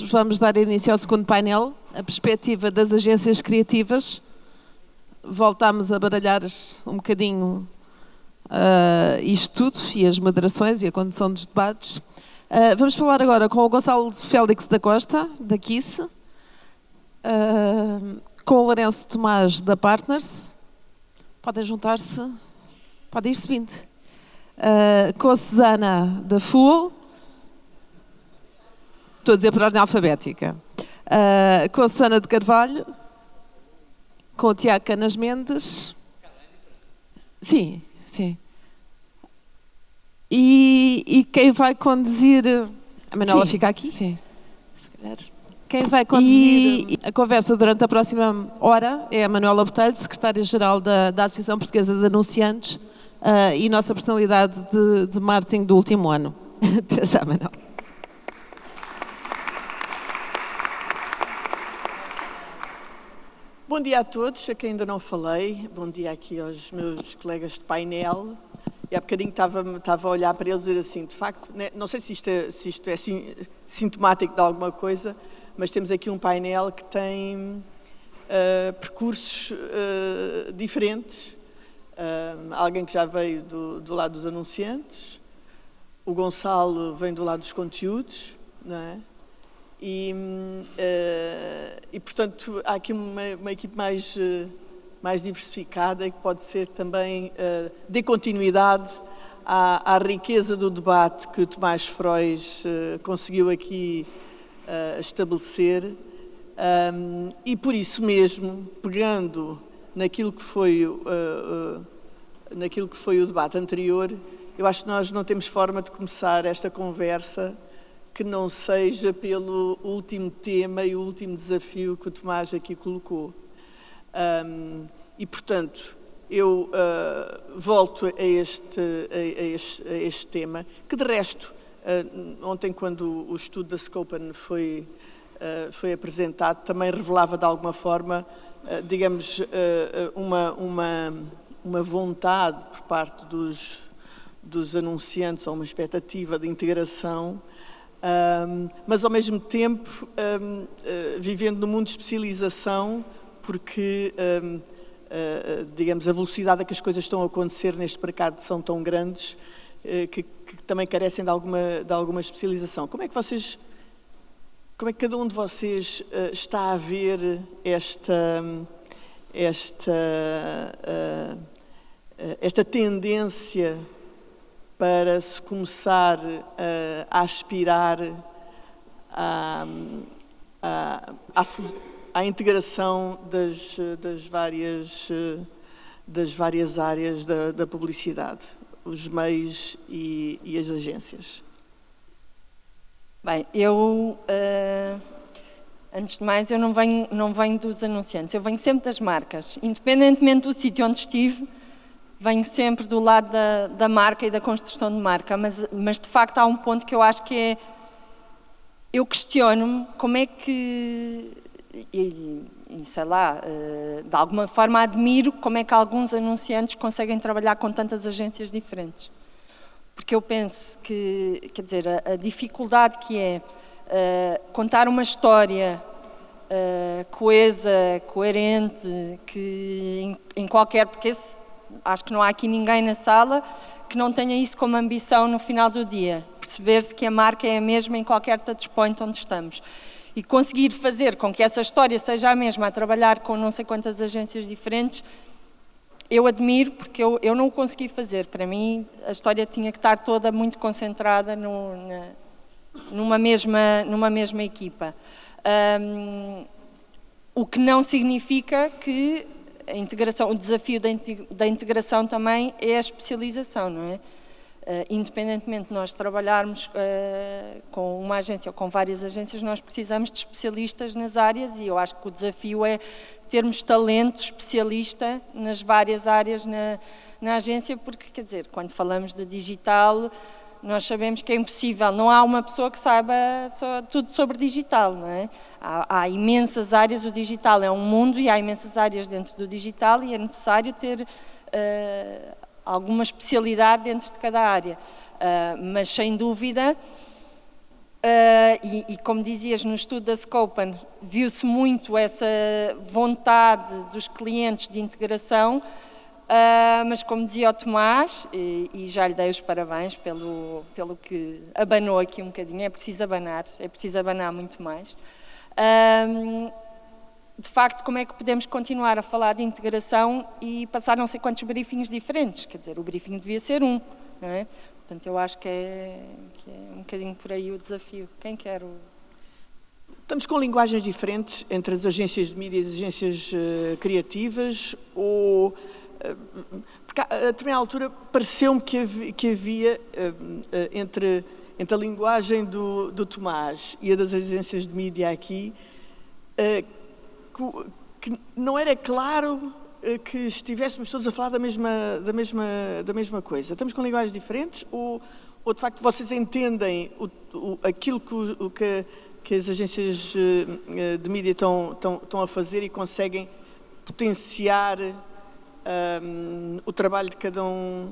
Vamos dar início ao segundo painel, a perspectiva das agências criativas. Voltámos a baralhar um bocadinho isto tudo, e as moderações e a condução dos debates. Vamos falar agora com o Gonçalo Félix da Costa, da KISS, com o Lourenço Tomás, da Partners. Podem juntar-se, podem ir subindo. Com a Susana, da FUL. Estou a dizer por ordem alfabética. Com a Susana de Carvalho, com o Tiago Canas Mendes. Sim, sim. E quem vai conduzir... A Manuela fica aqui? Sim. Se calhar. Quem vai conduzir a conversa durante a próxima hora é a Manuela Botelho, secretária-geral da Associação Portuguesa de Anunciantes e nossa personalidade de marketing do último ano. Até já, Manuela. Bom dia a todos, a quem ainda não falei. Bom dia aqui aos meus colegas de painel. E há bocadinho estava a olhar para eles e dizer assim, de facto, não sei se isto é sintomático de alguma coisa, mas temos aqui um painel que tem percursos diferentes. Alguém que já veio do lado dos anunciantes, o Gonçalo vem do lado dos conteúdos, não é? E portanto, há aqui uma equipe mais diversificada e que pode ser também dê continuidade à riqueza do debate que o Tomás Frois conseguiu aqui estabelecer. E por isso mesmo, pegando naquilo que foi o debate anterior, eu acho que nós não temos forma de começar esta conversa que não seja pelo último tema e o último desafio que o Tomás aqui colocou. E, portanto, eu volto a este tema, que de resto, ontem quando o estudo da Scopen foi apresentado, também revelava de alguma forma, digamos, uma vontade por parte dos anunciantes, ou uma expectativa de integração, mas ao mesmo tempo vivendo no mundo de especialização, porque digamos a velocidade a que as coisas estão a acontecer neste mercado são tão grandes que também carecem de alguma especialização. Como é que cada um de vocês está a ver esta tendência para se começar a aspirar à integração das várias áreas da publicidade, os meios e as agências? Bem, eu, antes de mais, eu não venho dos anunciantes, eu venho sempre das marcas, independentemente do sítio onde estive. Venho sempre do lado da marca e da construção de marca, mas de facto há um ponto que eu acho que é... Eu questiono-me como é que... E sei lá, de alguma forma admiro como é que alguns anunciantes conseguem trabalhar com tantas agências diferentes. Porque eu penso que, quer dizer, a dificuldade que é contar uma história coesa, coerente, que em qualquer... Porque acho que não há aqui ninguém na sala que não tenha isso como ambição no final do dia. Perceber-se que a marca é a mesma em qualquer touchpoint onde estamos. E conseguir fazer com que essa história seja a mesma, a trabalhar com não sei quantas agências diferentes, eu admiro, porque eu não o consegui fazer. Para mim, a história tinha que estar toda muito concentrada numa mesma equipa. O que não significa que a integração, o desafio da integração também é a especialização, não é? Independentemente de nós trabalharmos com uma agência ou com várias agências, nós precisamos de especialistas nas áreas e eu acho que o desafio é termos talento especialista nas várias áreas na agência, porque, quer dizer, quando falamos de digital, nós sabemos que é impossível, não há uma pessoa que saiba tudo sobre digital, não é? Há imensas áreas, o digital é um mundo e há imensas áreas dentro do digital e é necessário ter alguma especialidade dentro de cada área. Mas, sem dúvida, E como dizias, no estudo da Scopen, viu-se muito essa vontade dos clientes de integração, mas como dizia o Tomás, e já lhe dei os parabéns pelo que abanou aqui um bocadinho, é preciso abanar muito mais. De facto, como é que podemos continuar a falar de integração e passar não sei quantos briefings diferentes? Quer dizer, o briefing devia ser um, não é? Portanto, eu acho que é um bocadinho por aí o desafio. Quem quer o... Estamos com linguagens diferentes entre as agências de mídia e as agências criativas, ou... Porque a determinada altura pareceu-me que havia entre a linguagem do Tomás e a das agências de mídia aqui, que não era claro que estivéssemos todos a falar da mesma coisa. Estamos com linguagens diferentes, ou de facto vocês entendem aquilo que as agências de mídia estão a fazer e conseguem potenciar o trabalho de cada um?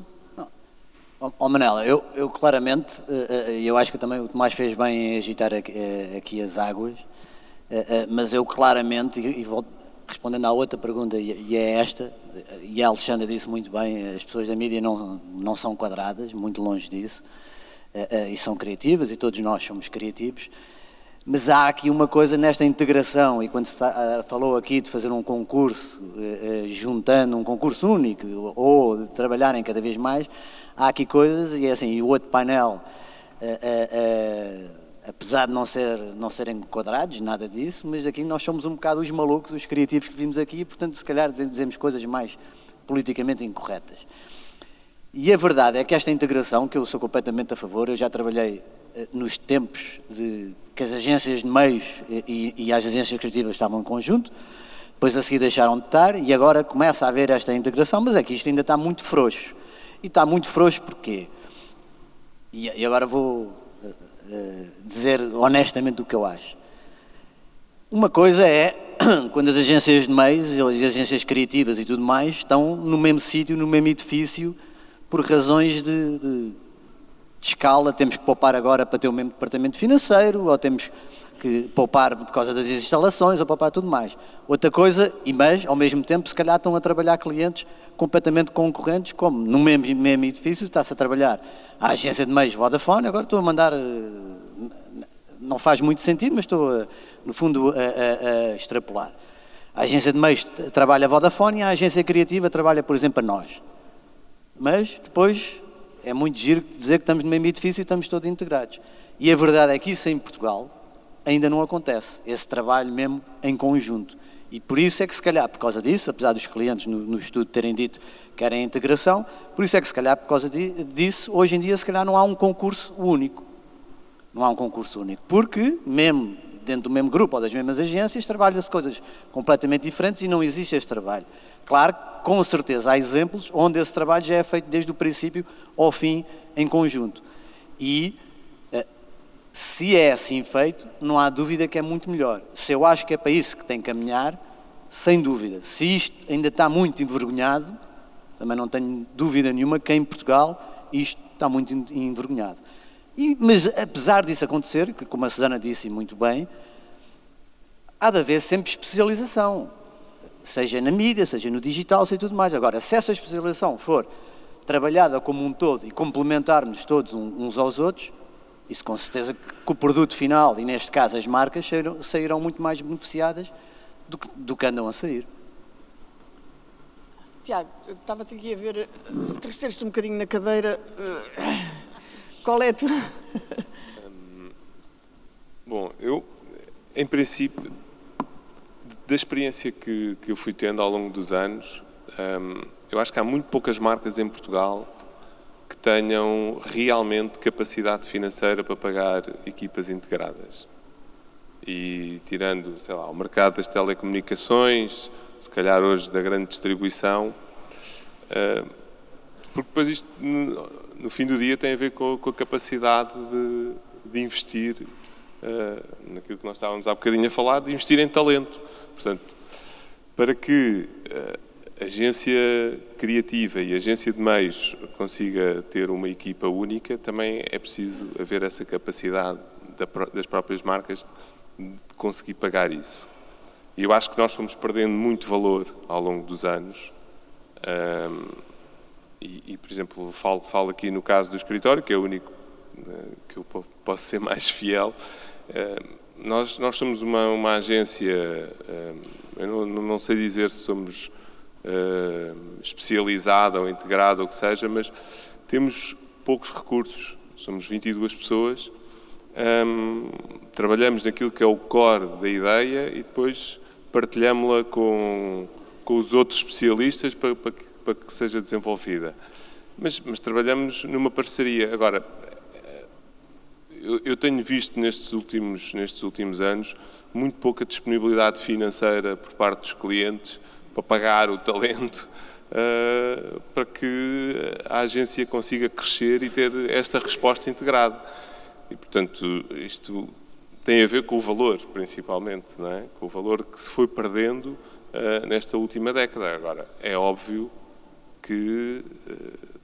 Manela, eu claramente, eu acho que também o Tomás fez bem em agitar aqui as águas, mas eu claramente, e volto respondendo à outra pergunta, e é esta, e a Alexandra disse muito bem, as pessoas da mídia não são quadradas, muito longe disso, e são criativas, e todos nós somos criativos, mas há aqui uma coisa nesta integração, e quando se falou aqui de fazer um concurso, juntando um concurso único, ou de trabalharem cada vez mais, há aqui coisas, e é assim, e o outro painel, apesar de não serem quadrados, nada disso, mas aqui nós somos um bocado os malucos, os criativos que vimos aqui, portanto, se calhar dizemos coisas mais politicamente incorretas. E a verdade é que esta integração, que eu sou completamente a favor, eu já trabalhei nos tempos que as agências de meios e as agências criativas estavam em conjunto, depois a seguir deixaram de estar, e agora começa a haver esta integração, mas é que isto ainda está muito frouxo. E está muito frouxo porquê? E agora vou dizer honestamente o que eu acho. Uma coisa é quando as agências de meios e as agências criativas e tudo mais estão no mesmo sítio, no mesmo edifício, por razões de escala, temos que poupar agora para ter o mesmo departamento financeiro, ou temos que poupar por causa das instalações, ou poupar tudo mais. Outra coisa, mas ao mesmo tempo se calhar estão a trabalhar clientes completamente concorrentes, como no mesmo edifício está-se a trabalhar a agência de meios Vodafone, agora estou a mandar, não faz muito sentido, mas estou no fundo a extrapolar. A agência de meios trabalha a Vodafone e a agência criativa trabalha, por exemplo, a nós. Mas depois é muito giro dizer que estamos no mesmo edifício e estamos todos integrados. E a verdade é que isso em Portugal ainda não acontece, esse trabalho mesmo em conjunto. E por isso é que se calhar, por causa disso, apesar dos clientes no estudo terem dito que querem integração, por isso é que se calhar, por causa disso, hoje em dia se calhar não há um concurso único. Não há um concurso único, porque mesmo dentro do mesmo grupo ou das mesmas agências trabalham-se coisas completamente diferentes e não existe este trabalho. Claro, com certeza há exemplos onde esse trabalho já é feito desde o princípio ao fim em conjunto. E se é assim feito, não há dúvida que é muito melhor. Se eu acho que é para isso que tem que caminhar, sem dúvida. Se isto ainda está muito envergonhado, também não tenho dúvida nenhuma que em Portugal isto está muito envergonhado. Mas apesar disso acontecer, que como a Susana disse muito bem, há de haver sempre especialização. Seja na mídia, seja no digital, seja tudo mais. Agora, se essa especialização for trabalhada como um todo e complementarmos todos uns aos outros, isso com certeza que o produto final, e neste caso as marcas, sairão muito mais beneficiadas do que andam a sair. Tiago, estava-te aqui a ver, torceste um bocadinho na cadeira. Qual é a tua... Bom, eu, em princípio, da experiência que eu fui tendo ao longo dos anos, eu acho que há muito poucas marcas em Portugal que tenham realmente capacidade financeira para pagar equipas integradas. E tirando, sei lá, o mercado das telecomunicações, se calhar hoje da grande distribuição, porque depois isto, no fim do dia, tem a ver com a capacidade de investir, naquilo que nós estávamos há bocadinho a falar, de investir em talento. Portanto, para que a agência criativa e a agência de meios consiga ter uma equipa única, também é preciso haver essa capacidade das próprias marcas de conseguir pagar isso. E eu acho que nós fomos perdendo muito valor ao longo dos anos. Por exemplo, falo aqui no caso do escritório, que é o único que eu posso ser mais fiel. Nós somos uma agência, eu não sei dizer se somos especializada ou integrada ou o que seja, mas temos poucos recursos, somos 22 pessoas, trabalhamos naquilo que é o core da ideia e depois partilhamos-la com os outros especialistas para que seja desenvolvida. Mas trabalhamos numa parceria. Agora, eu tenho visto nestes últimos anos muito pouca disponibilidade financeira por parte dos clientes para pagar o talento para que a agência consiga crescer e ter esta resposta integrada. E, portanto, isto tem a ver com o valor, principalmente, não é? Com o valor que se foi perdendo nesta última década. Agora, é óbvio que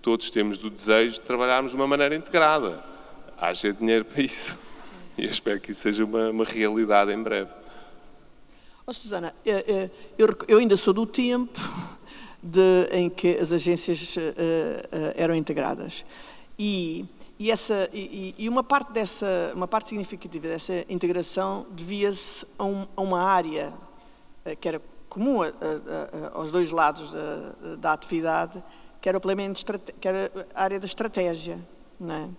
todos temos o desejo de trabalharmos de uma maneira integrada. Haja dinheiro para isso. E eu espero que isso seja uma realidade em breve. Oh, Susana, eu ainda sou do tempo em que as agências eram integradas. E uma parte significativa dessa integração devia-se a uma área que era comum aos dois lados da atividade, que era que era a área da estratégia, não é?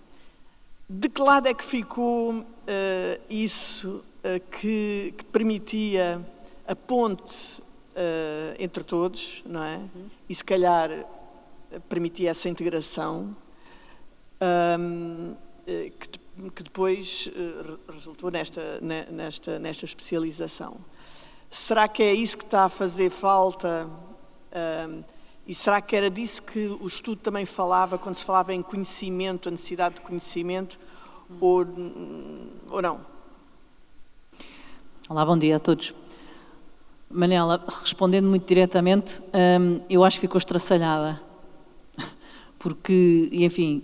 De que lado é que ficou isso que permitia a ponte entre todos, não é? E se calhar permitia essa integração que depois resultou nesta especialização. Será que é isso que está a fazer falta? E será que era disso que o estudo também falava, quando se falava em conhecimento, a necessidade de conhecimento, ou não? Olá, bom dia a todos. Manela, respondendo muito diretamente, eu acho que ficou estraçalhada, porque, enfim,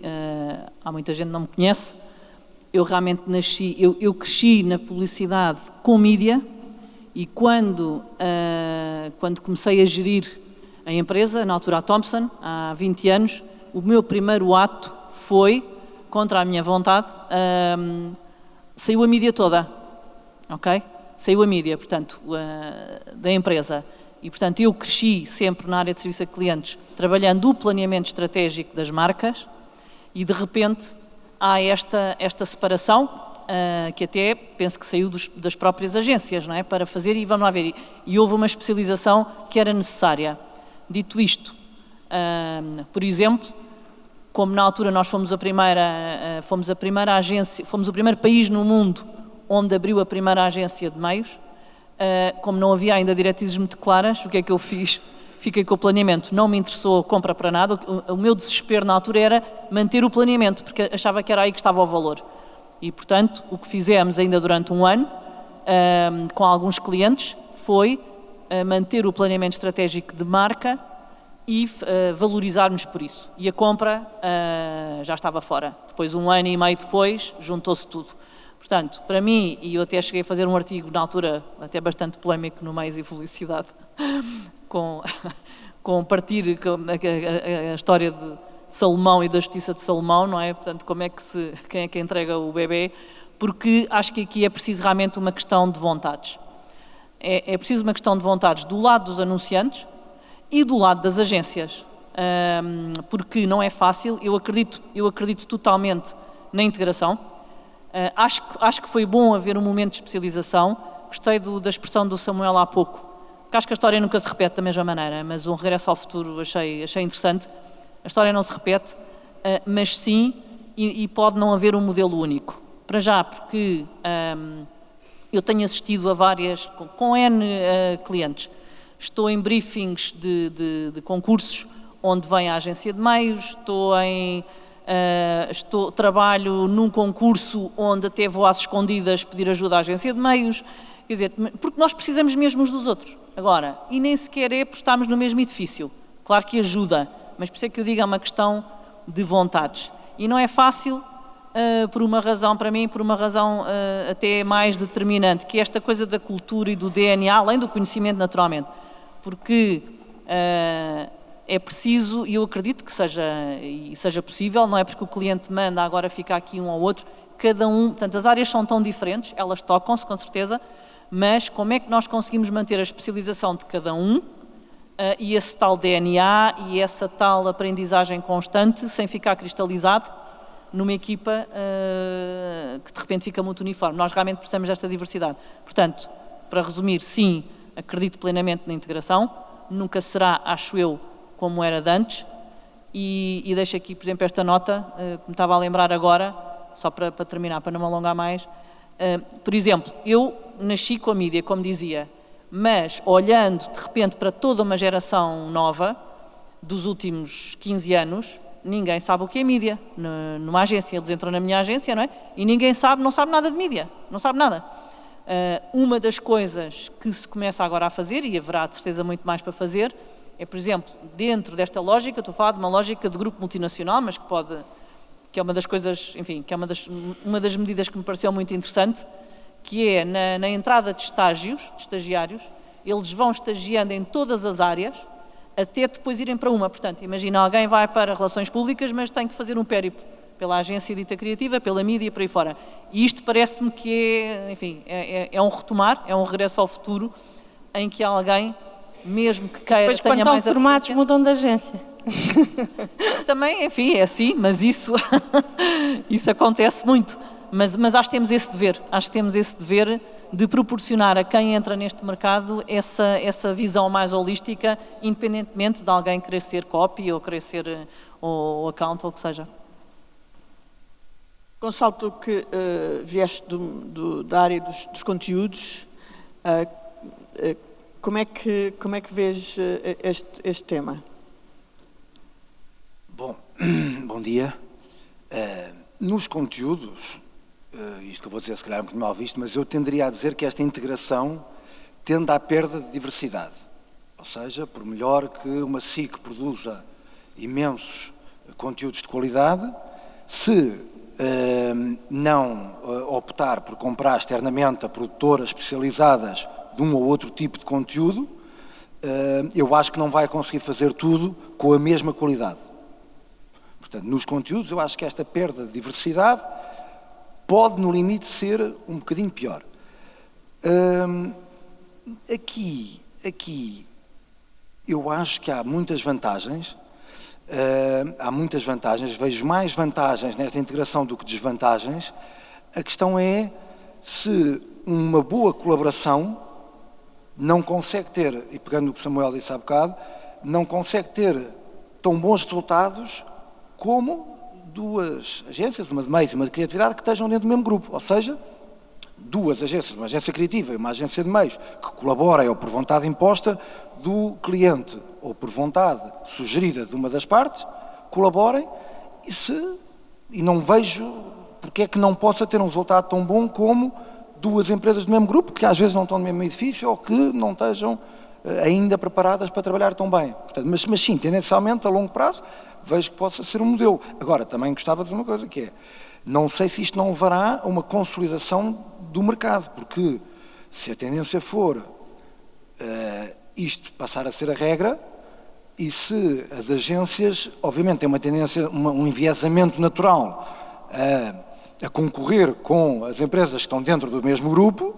há muita gente que não me conhece, eu realmente eu cresci na publicidade com mídia e quando comecei a gerir a empresa, na altura a Thomson, há 20 anos, o meu primeiro ato foi, contra a minha vontade, saiu a mídia toda, ok? Saiu a mídia, portanto, da empresa. E, portanto, eu cresci sempre na área de serviço a clientes, trabalhando o planeamento estratégico das marcas e, de repente, há esta separação, que até penso que saiu das próprias agências, não é? Para fazer, e vamos lá ver, e houve uma especialização que era necessária. Dito isto, por exemplo, como na altura nós fomos o primeiro país no mundo onde abriu a primeira agência de meios, como não havia ainda diretrizes muito claras, o que é que eu fiz? Fiquei com o planeamento, não me interessou a compra para nada, o meu desespero na altura era manter o planeamento, porque achava que era aí que estava o valor. E, portanto, o que fizemos ainda durante um ano, com alguns clientes, foi manter o planeamento estratégico de marca e valorizarmos por isso. E a compra já estava fora. Depois, um ano e meio depois, juntou-se tudo. Portanto, para mim, e eu até cheguei a fazer um artigo na altura, até bastante polémico no Meios e Publicidade, com a história de Salomão e da justiça de Salomão, não é? Portanto, quem é que entrega o bebê? Porque acho que aqui é preciso realmente uma questão de vontades. É preciso uma questão de vontades do lado dos anunciantes e do lado das agências, porque não é fácil. Eu acredito totalmente na integração. Acho que foi bom haver um momento de especialização. Gostei da expressão do Samuel há pouco, que acho que a história nunca se repete da mesma maneira, mas um regresso ao futuro achei interessante. A história não se repete, mas sim, e pode não haver um modelo único. Para já, porque eu tenho assistido a várias, com N clientes. Estou em briefings de concursos onde vem a agência de meios, trabalho num concurso onde até vou às escondidas pedir ajuda à agência de meios, quer dizer, porque nós precisamos mesmo uns dos outros. Agora, e nem sequer é por estarmos no mesmo edifício. Claro que ajuda, mas por isso é que eu digo, é uma questão de vontades. E não é fácil por uma razão, para mim, por uma razão até mais determinante, que é esta coisa da cultura e do DNA, além do conhecimento naturalmente, porque é preciso, e eu acredito que seja possível, não é porque o cliente manda agora ficar aqui um ao outro, cada um, portanto as áreas são tão diferentes, elas tocam-se com certeza, mas como é que nós conseguimos manter a especialização de cada um e esse tal DNA e essa tal aprendizagem constante sem ficar cristalizado numa equipa que de repente fica muito uniforme. Nós realmente precisamos desta diversidade. Portanto, para resumir, sim, acredito plenamente na integração, nunca será, acho eu, como era de antes, e deixo aqui, por exemplo, esta nota, que me estava a lembrar agora, só para terminar, para não me alongar mais. Por exemplo, eu nasci com a mídia, como dizia, mas olhando de repente para toda uma geração nova, dos últimos 15 anos, ninguém sabe o que é mídia. Numa agência, eles entram na minha agência, não é? E ninguém sabe, não sabe nada de mídia, não sabe nada. Uma das coisas que se começa agora a fazer, e haverá de certeza muito mais para fazer, é, por exemplo, dentro desta lógica, estou a falar de uma lógica de grupo multinacional, mas que é uma das coisas, enfim, que é uma das medidas que me pareceu muito interessante, que é na entrada de estagiários, eles vão estagiando em todas as áreas, até depois irem para uma. Portanto, imagina, alguém vai para relações públicas, mas tem que fazer um périplo pela agência dita criativa, pela mídia e por aí fora. E isto parece-me que enfim, é um retomar, é um regresso ao futuro, em que alguém, mesmo que queira, depois, tenha mais... Depois, quando estão formados, mudam de agência. Também, enfim, é assim, mas isso acontece muito. Mas acho que temos esse dever, de proporcionar a quem entra neste mercado essa visão mais holística, independentemente de alguém querer ser copy ou querer ser ou account ou o que seja. Gonçalo, tu que vieste da área dos conteúdos, como é que vês este tema? Bom dia. Nos conteúdos, isto que eu vou dizer se calhar é um bocadinho mal visto, mas eu tenderia a dizer que esta integração tende à perda de diversidade. Ou seja, por melhor que uma SIC produza imensos conteúdos de qualidade, se não optar por comprar externamente a produtoras especializadas de um ou outro tipo de conteúdo, eu acho que não vai conseguir fazer tudo com a mesma qualidade. Portanto, nos conteúdos, eu acho que esta perda de diversidade pode, no limite, ser um bocadinho pior. Aqui, eu acho que há muitas vantagens. Vejo mais vantagens nesta integração do que desvantagens. A questão é se uma boa colaboração não consegue ter, e pegando no que Samuel disse há bocado, não consegue ter tão bons resultados como duas agências, uma de meios e uma de criatividade, que estejam dentro do mesmo grupo. Ou seja, duas agências, uma agência criativa e uma agência de meios, que colaborem ou por vontade imposta do cliente ou por vontade sugerida de uma das partes, colaborem e não vejo porque é que não possa ter um resultado tão bom como duas empresas do mesmo grupo, que às vezes não estão no mesmo edifício ou que não estejam ainda preparadas para trabalhar tão bem. Portanto, mas sim, tendencialmente, a longo prazo, vejo que possa ser um modelo. Agora, também gostava de dizer uma coisa, que é, não sei se isto não levará a uma consolidação do mercado, porque se a tendência for isto passar a ser a regra, e se as agências, obviamente, têm uma tendência, um enviesamento natural a concorrer com as empresas que estão dentro do mesmo grupo,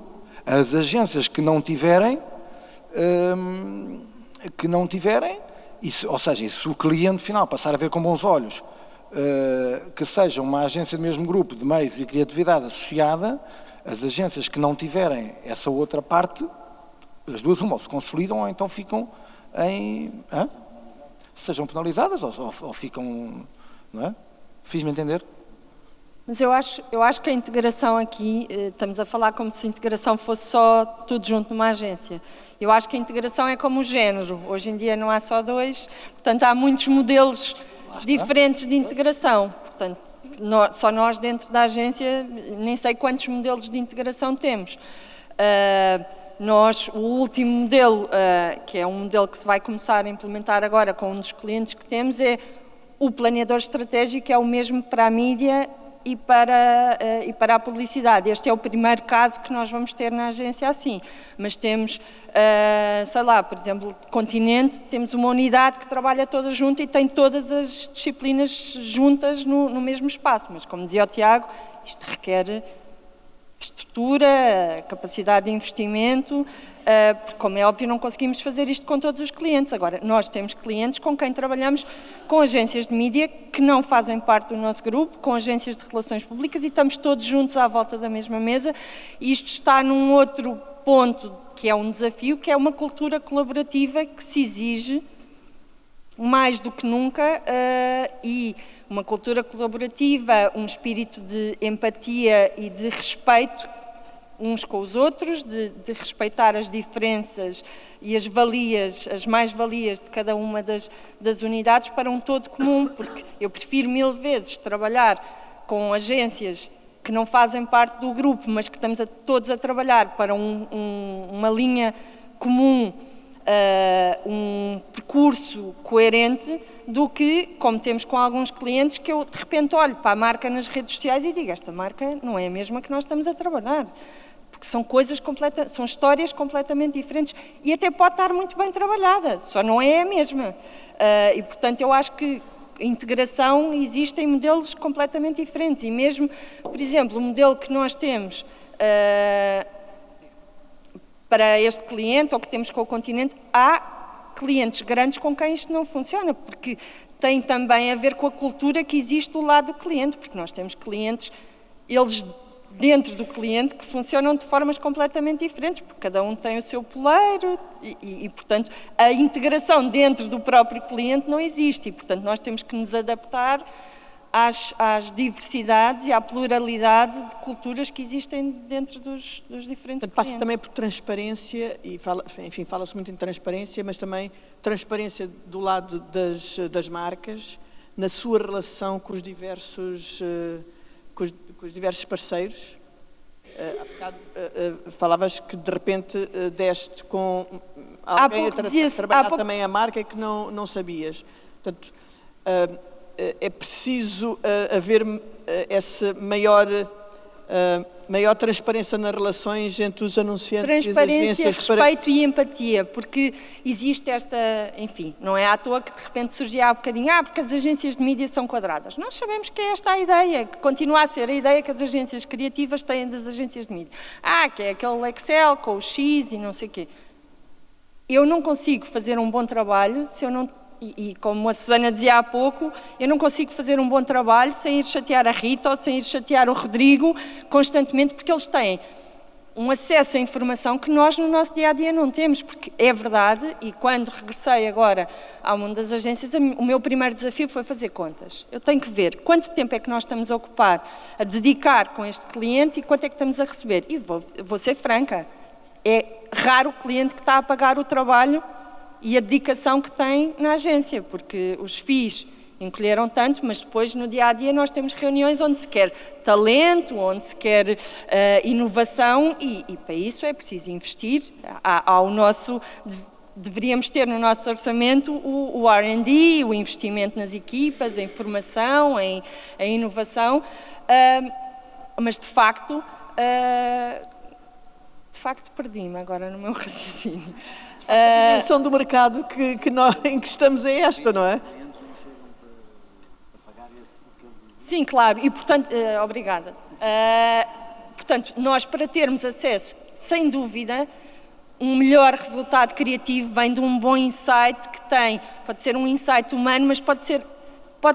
as agências que não tiverem, ou seja, se o cliente final passar a ver com bons olhos que seja uma agência do mesmo grupo de meios e criatividade associada, as agências que não tiverem essa outra parte, as duas ou se consolidam ou então ficam sejam penalizadas ou ficam, não é? Fiz-me entender? Mas eu acho que a integração aqui, estamos a falar como se a integração fosse só tudo junto numa agência. Eu acho que a integração é como o género. Hoje em dia não há só dois, portanto há muitos modelos diferentes de integração. Portanto, só nós dentro da agência, nem sei quantos modelos de integração temos. O último modelo, que é um modelo que se vai começar a implementar agora com um dos clientes que temos, é o planeador estratégico, que é o mesmo para a mídia e para a publicidade. Este é o primeiro caso que nós vamos ter na agência assim, mas temos, sei lá, por exemplo, Continente, temos uma unidade que trabalha toda junta e tem todas as disciplinas juntas no mesmo espaço, mas como dizia o Tiago, isto requer estrutura, capacidade de investimento, porque, como é óbvio, não conseguimos fazer isto com todos os clientes. Agora, nós temos clientes com quem trabalhamos com agências de mídia que não fazem parte do nosso grupo, com agências de relações públicas e estamos todos juntos à volta da mesma mesa. E isto está num outro ponto que é um desafio, que é uma cultura colaborativa que se exige mais do que nunca, e uma cultura colaborativa, um espírito de empatia e de respeito uns com os outros, de respeitar as diferenças e as valias, as mais-valias de cada uma das unidades para um todo comum, porque eu prefiro 1000 vezes trabalhar com agências que não fazem parte do grupo, mas que estamos todos a trabalhar para uma linha comum, um percurso coerente, do que, como temos com alguns clientes, que eu de repente olho para a marca nas redes sociais e digo, esta marca não é a mesma que nós estamos a trabalhar, porque são são histórias completamente diferentes e até pode estar muito bem trabalhada, só não é a mesma. E portanto eu acho que a integração existe em modelos completamente diferentes e mesmo, por exemplo, o modelo que nós temos para este cliente, ou que temos com o Continente, há clientes grandes com quem isto não funciona, porque tem também a ver com a cultura que existe do lado do cliente, porque nós temos clientes, eles dentro do cliente, que funcionam de formas completamente diferentes, porque cada um tem o seu poleiro e portanto, a integração dentro do próprio cliente não existe e, portanto, nós temos que nos adaptar às diversidades e à pluralidade de culturas que existem dentro dos diferentes clientes. Passa também por transparência, e fala-se muito em transparência, mas também transparência do lado das marcas, na sua relação com os diversos parceiros. Há bocado falavas que de repente deste com alguém a trabalhar também a marca que não sabias. Portanto, é preciso haver essa maior transparência nas relações entre os anunciantes e as agências. Transparência, respeito e empatia, porque existe esta, enfim, não é à toa que de repente surgia há bocadinho, porque as agências de mídia são quadradas. Nós sabemos que é esta a ideia, que continua a ser a ideia que as agências criativas têm das agências de mídia. Que é aquele Excel com o X e não sei o quê. Eu não consigo fazer um bom trabalho se eu não... E como a Susana dizia há pouco, eu não consigo fazer um bom trabalho sem ir chatear a Rita ou sem ir chatear o Rodrigo constantemente, porque eles têm um acesso à informação que nós no nosso dia-a-dia não temos, porque é verdade, e quando regressei agora ao mundo das agências, o meu primeiro desafio foi fazer contas. Eu tenho que ver quanto tempo é que nós estamos a ocupar, a dedicar com este cliente e quanto é que estamos a receber. E vou ser franca, é raro o cliente que está a pagar o trabalho e a dedicação que tem na agência, porque os FIIs encolheram tanto, mas depois no dia-a-dia nós temos reuniões onde se quer talento, onde se quer inovação e para isso é preciso investir. Deveríamos ter no nosso orçamento o R&D, o investimento nas equipas, em formação, em inovação, mas de facto perdi-me agora no meu raciocínio. A dimensão do mercado em que estamos é esta, não é? Sim, claro, e portanto, obrigada. Portanto, nós para termos acesso, sem dúvida, um melhor resultado criativo vem de um bom insight que tem, pode ser um insight humano, mas pode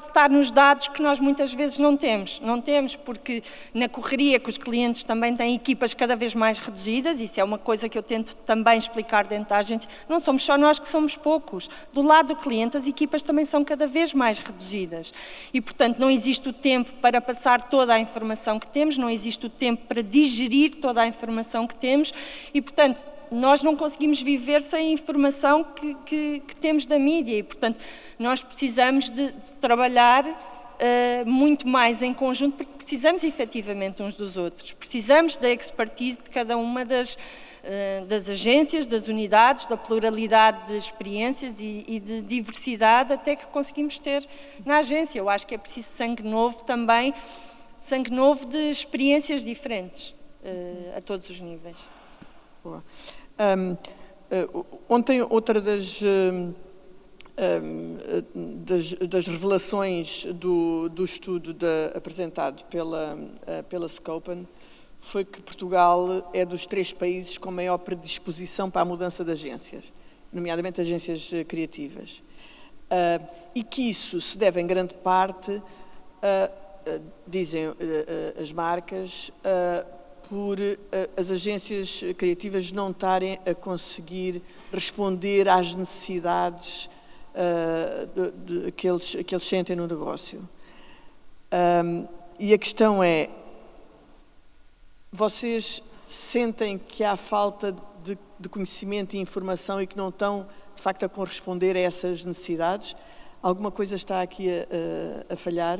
estar nos dados que nós muitas vezes não temos. Não temos porque na correria que os clientes também têm equipas cada vez mais reduzidas, isso é uma coisa que eu tento também explicar dentro da agência, não somos só nós que somos poucos. Do lado do cliente as equipas também são cada vez mais reduzidas e, portanto, não existe o tempo para passar toda a informação que temos, não existe o tempo para digerir toda a informação que temos e, portanto, nós não conseguimos viver sem a informação que temos da mídia e, portanto, nós precisamos de trabalhar muito mais em conjunto porque precisamos efetivamente uns dos outros. Precisamos da expertise de cada uma das agências, das unidades, da pluralidade de experiências e de diversidade até que conseguimos ter na agência. Eu acho que é preciso sangue novo também sangue novo de experiências diferentes a todos os níveis. Boa. Ontem, outra das revelações do estudo apresentado pela Scopen foi que Portugal é dos 3 países com maior predisposição para a mudança de agências, nomeadamente agências criativas. E que isso se deve, em grande parte, dizem as marcas, por as agências criativas não estarem a conseguir responder às necessidades que eles sentem no negócio. E a questão é, vocês sentem que há falta de conhecimento e informação e que não estão, de facto, a corresponder a essas necessidades? Alguma coisa está aqui a falhar?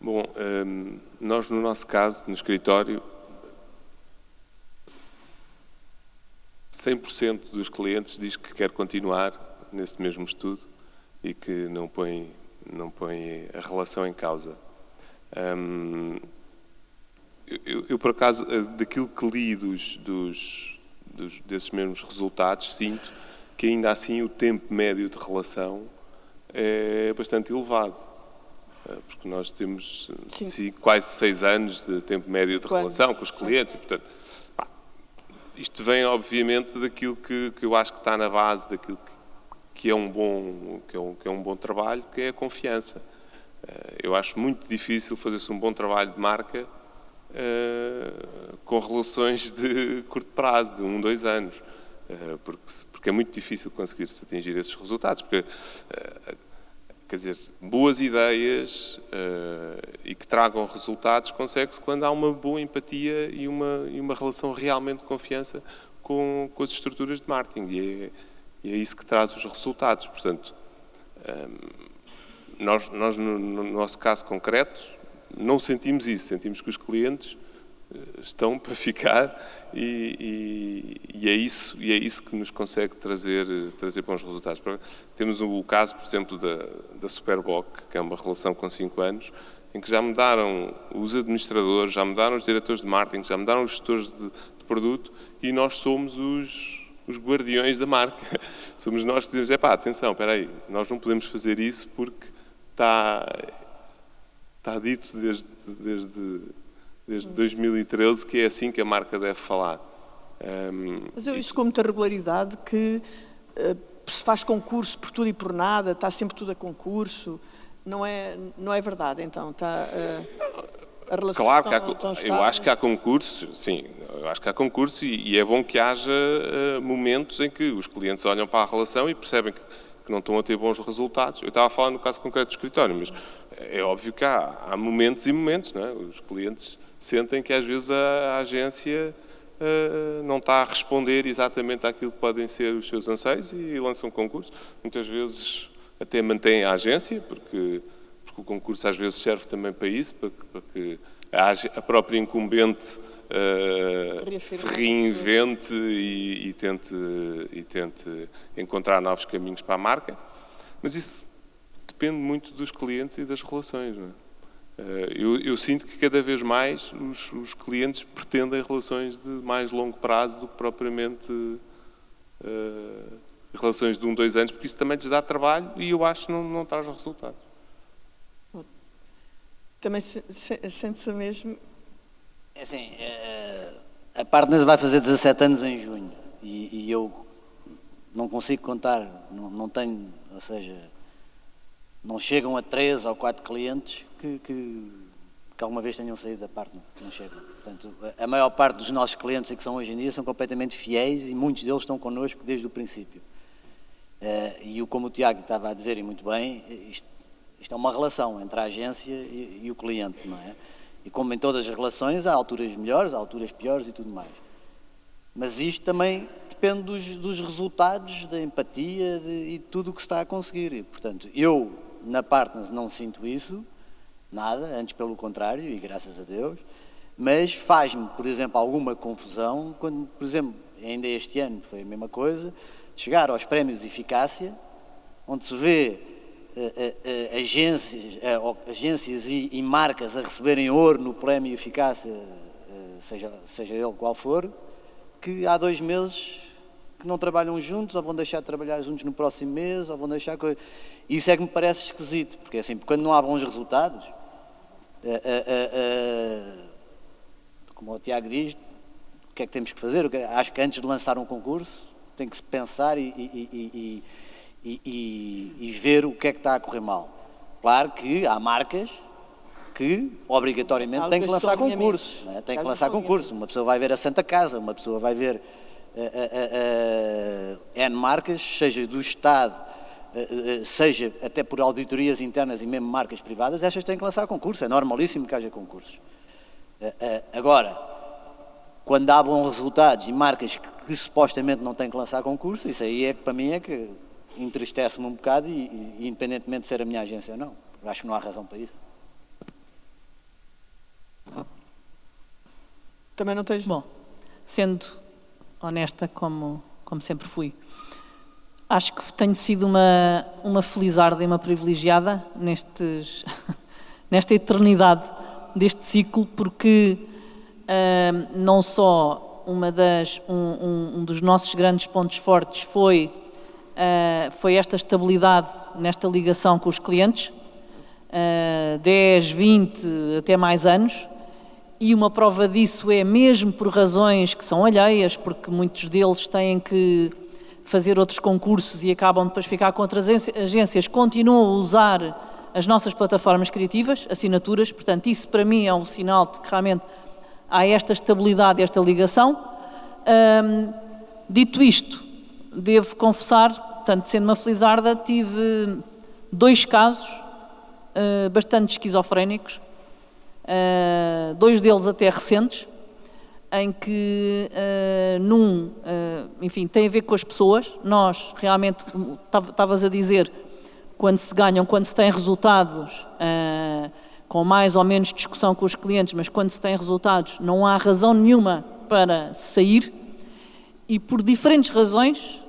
Bom, nós, no nosso caso, no escritório, 100% dos clientes diz que quer continuar nesse mesmo estudo e que não põe a relação em causa. Eu, por acaso, daquilo que li desses mesmos resultados, sinto que ainda assim o tempo médio de relação é bastante elevado. Porque nós temos quase 6 anos de tempo médio de relação com os clientes. E, portanto, isto vem, obviamente, daquilo que eu acho que está na base daquilo que é um bom trabalho, que é a confiança. Eu acho muito difícil fazer-se um bom trabalho de marca com relações de curto prazo, de 1, 2 anos. Porque é muito difícil conseguir-se atingir esses resultados. Porque, quer dizer, boas ideias e que tragam resultados consegue-se quando há uma boa empatia e uma relação realmente de confiança com as estruturas de marketing. E é isso que traz os resultados. Portanto, nós no nosso caso concreto, não sentimos isso. Sentimos que os clientes estão para ficar e é isso que nos consegue trazer bons resultados. Temos o caso, por exemplo, da Superboc, que é uma relação com 5 anos, em que já mudaram os administradores, já mudaram os diretores de marketing, já mudaram os gestores de produto e nós somos os guardiões da marca. Somos nós que dizemos, atenção, espera aí, nós não podemos fazer isso porque está dito desde 2013 que é assim que a marca deve falar. Mas eu isso com muita regularidade, que se faz concurso por tudo e por nada, está sempre tudo a concurso, não é verdade, então, está... A relação claro que eu acho que há concursos, sim, eu acho que há concursos e é bom que haja momentos em que os clientes olham para a relação e percebem que não estão a ter bons resultados. Eu estava a falar no caso concreto do escritório, mas é óbvio que há momentos e momentos, não é? Os clientes sentem que às vezes a agência não está a responder exatamente àquilo que podem ser os seus anseios e lançam um concurso. Muitas vezes até mantêm a agência, porque o concurso às vezes serve também para isso, para que a própria incumbente se reinvente e tente encontrar novos caminhos para a marca. Mas isso depende muito dos clientes e das relações, não é? Eu sinto que cada vez mais os clientes pretendem relações de mais longo prazo do que propriamente relações de 1, 2 anos, porque isso também lhes dá trabalho e eu acho que não traz resultados. Também sente-se mesmo? É assim, a Partners vai fazer 17 anos em junho e eu não consigo contar, não tenho, ou seja, não chegam a 3 ou 4 clientes que alguma vez tenham saído da Partners, não chegam. Portanto, a maior parte dos nossos clientes que são hoje em dia são completamente fiéis e muitos deles estão connosco desde o princípio. E como o Tiago estava a dizer, e muito bem, isto é uma relação entre a agência e o cliente, não é? E como em todas as relações, há alturas melhores, há alturas piores e tudo mais. Mas isto também depende dos resultados, da empatia e de tudo o que se está a conseguir. E, portanto, eu, na Partners, não sinto isso, nada, antes pelo contrário, e graças a Deus, mas faz-me, por exemplo, alguma confusão quando, por exemplo, ainda este ano foi a mesma coisa, chegar aos prémios de eficácia onde se vê agências e marcas a receberem ouro no prémio Eficácia, seja ele qual for, que há 2 meses que não trabalham juntos, ou vão deixar de trabalhar juntos no próximo mês, ou vão deixar... Isso é que me parece esquisito, porque assim, quando não há bons resultados, como o Tiago diz, o que é que temos que fazer? Acho que antes de lançar um concurso, tem que se pensar e ver o que é que está a correr mal. Claro que há marcas que obrigatoriamente têm que lançar concursos. Né? Têm que lançar concursos. Uma pessoa vai ver a Santa Casa, uma pessoa vai ver N marcas, seja do Estado, seja até por auditorias internas e mesmo marcas privadas, estas têm que lançar concurso. É normalíssimo que haja concursos. Agora, quando há bons resultados e marcas que supostamente não têm que lançar concurso, isso aí é que para mim é que entristece-me um bocado, e independentemente de ser a minha agência ou não. Eu acho que não há razão para isso. Também não tens... Bom, sendo honesta como sempre fui, acho que tenho sido uma felizarda e uma privilegiada nesta eternidade deste ciclo, porque não só um dos nossos grandes pontos fortes foi esta estabilidade nesta ligação com os clientes, 10, 20, até mais anos, e uma prova disso é mesmo por razões que são alheias, porque muitos deles têm que fazer outros concursos e acabam depois de ficar com outras agências, continuam a usar as nossas plataformas criativas, assinaturas, portanto isso para mim é um sinal de que realmente há esta estabilidade, esta ligação. Dito isto, devo confessar, portanto, sendo uma felizarda, tive 2 casos bastante esquizofrénicos, 2 deles até recentes, em que enfim, tem a ver com as pessoas. Nós realmente, estavas a dizer, quando se tem resultados, com mais ou menos discussão com os clientes, mas quando se tem resultados não há razão nenhuma para sair, e por diferentes razões,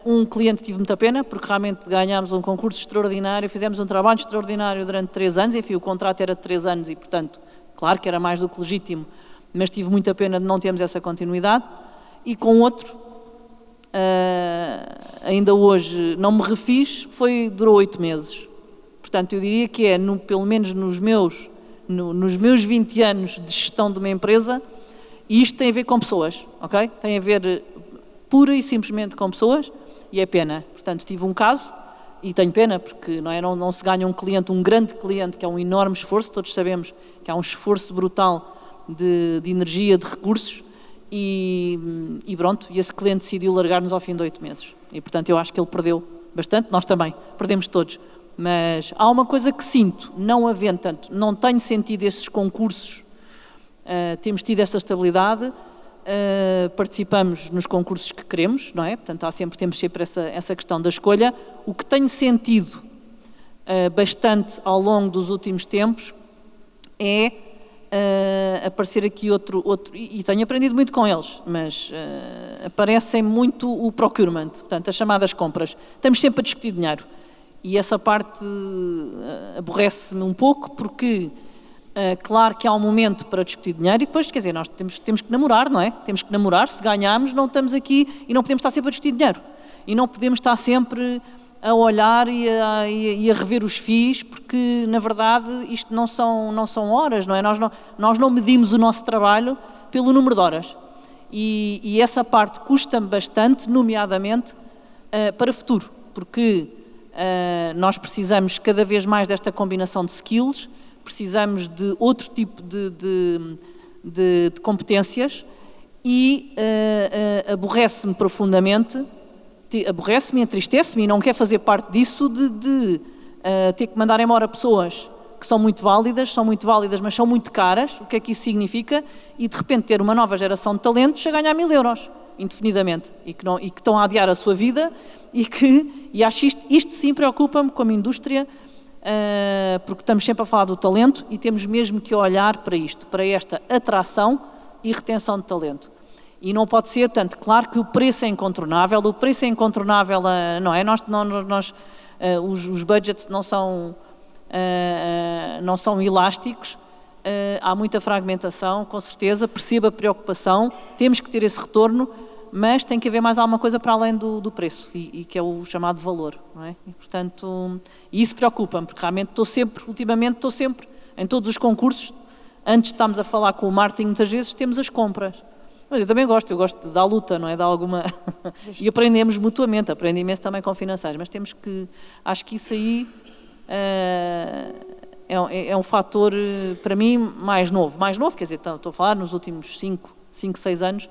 um cliente tive muita pena, porque realmente ganhámos um concurso extraordinário, fizemos um trabalho extraordinário durante 3 anos, enfim, o contrato era de 3 anos e, portanto, claro que era mais do que legítimo, mas tive muita pena de não termos essa continuidade. E com outro, ainda hoje não me refiz, durou 8 meses. Portanto, eu diria que pelo menos nos meus 20 anos de gestão de uma empresa, e isto tem a ver com pessoas, ok? Tem a ver pura e simplesmente com pessoas, e é pena. Portanto, tive um caso, e tenho pena, porque não se ganha um grande cliente, que é um enorme esforço, todos sabemos que há um esforço brutal de energia, de recursos, e pronto, e esse cliente decidiu largar-nos ao fim de 8 meses. E, portanto, eu acho que ele perdeu bastante, nós também, perdemos todos. Mas há uma coisa que sinto, não tenho sentido esses concursos, temos tido essa estabilidade, participamos nos concursos que queremos, não é? Portanto, temos sempre essa questão da escolha. O que tenho sentido bastante ao longo dos últimos tempos é aparecer aqui outro, e tenho aprendido muito com eles, mas aparecem muito o procurement, portanto, as chamadas compras. Estamos sempre a discutir dinheiro. E essa parte aborrece-me um pouco, porque claro que há um momento para discutir dinheiro e depois, quer dizer, nós temos que namorar, não é? Temos que namorar, se ganharmos não estamos aqui e não podemos estar sempre a discutir dinheiro. E não podemos estar sempre a olhar e a rever os FIIs, porque na verdade isto não são horas, não é? Nós não medimos o nosso trabalho pelo número de horas. E essa parte custa-me bastante, nomeadamente para o futuro, porque nós precisamos cada vez mais desta combinação de skills, precisamos de outro tipo de competências, e aborrece-me profundamente, aborrece-me, entristece-me, e não quero fazer parte disso, de ter que mandar embora pessoas que são muito válidas, mas são muito caras. O que é que isso significa? E de repente ter uma nova geração de talentos a ganhar 1000 euros, indefinidamente, e que estão a adiar a sua vida, e acho isto sim preocupa-me como indústria, porque estamos sempre a falar do talento e temos mesmo que olhar para isto, para esta atração e retenção de talento. E não pode ser, portanto, claro que o preço é incontornável, não é? Os budgets não são elásticos, há muita fragmentação, com certeza, percebo a preocupação, temos que ter esse retorno, mas tem que haver mais alguma coisa para além do preço, e que é o chamado valor, não é? E, portanto, isso preocupa-me, porque realmente ultimamente estou sempre, em todos os concursos, antes de estarmos a falar com o marketing, muitas vezes temos as compras. Mas eu também gosto da luta, não é? De alguma... E aprendemos mutuamente, aprendo imenso também com financeiros, mas temos que... Acho que isso aí é um fator, para mim, mais novo, quer dizer, estou a falar nos últimos 5, 6 anos,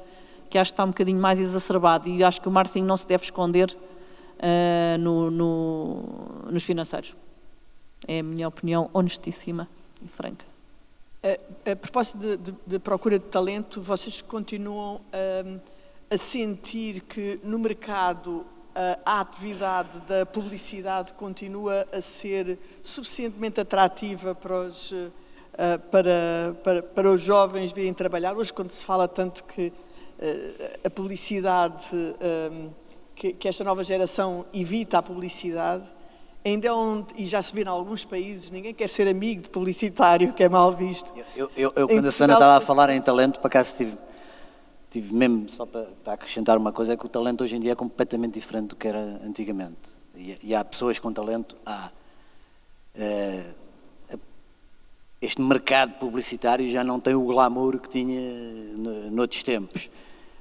que acho que está um bocadinho mais exacerbado, e acho que o marketing não se deve esconder nos financeiros. É a minha opinião honestíssima e franca. A propósito de procura de talento, vocês continuam a sentir que no mercado a atividade da publicidade continua a ser suficientemente atrativa para os jovens virem trabalhar? Hoje, quando se fala tanto que a publicidade, que esta nova geração evita a publicidade, ainda e já se vê em alguns países, ninguém quer ser amigo de publicitário, que é mal visto. Eu quando a Susana estava a falar em talento, para cá tive mesmo, só para acrescentar uma coisa, é que o talento hoje em dia é completamente diferente do que era antigamente. E há pessoas com talento, este mercado publicitário já não tem o glamour que tinha noutros tempos.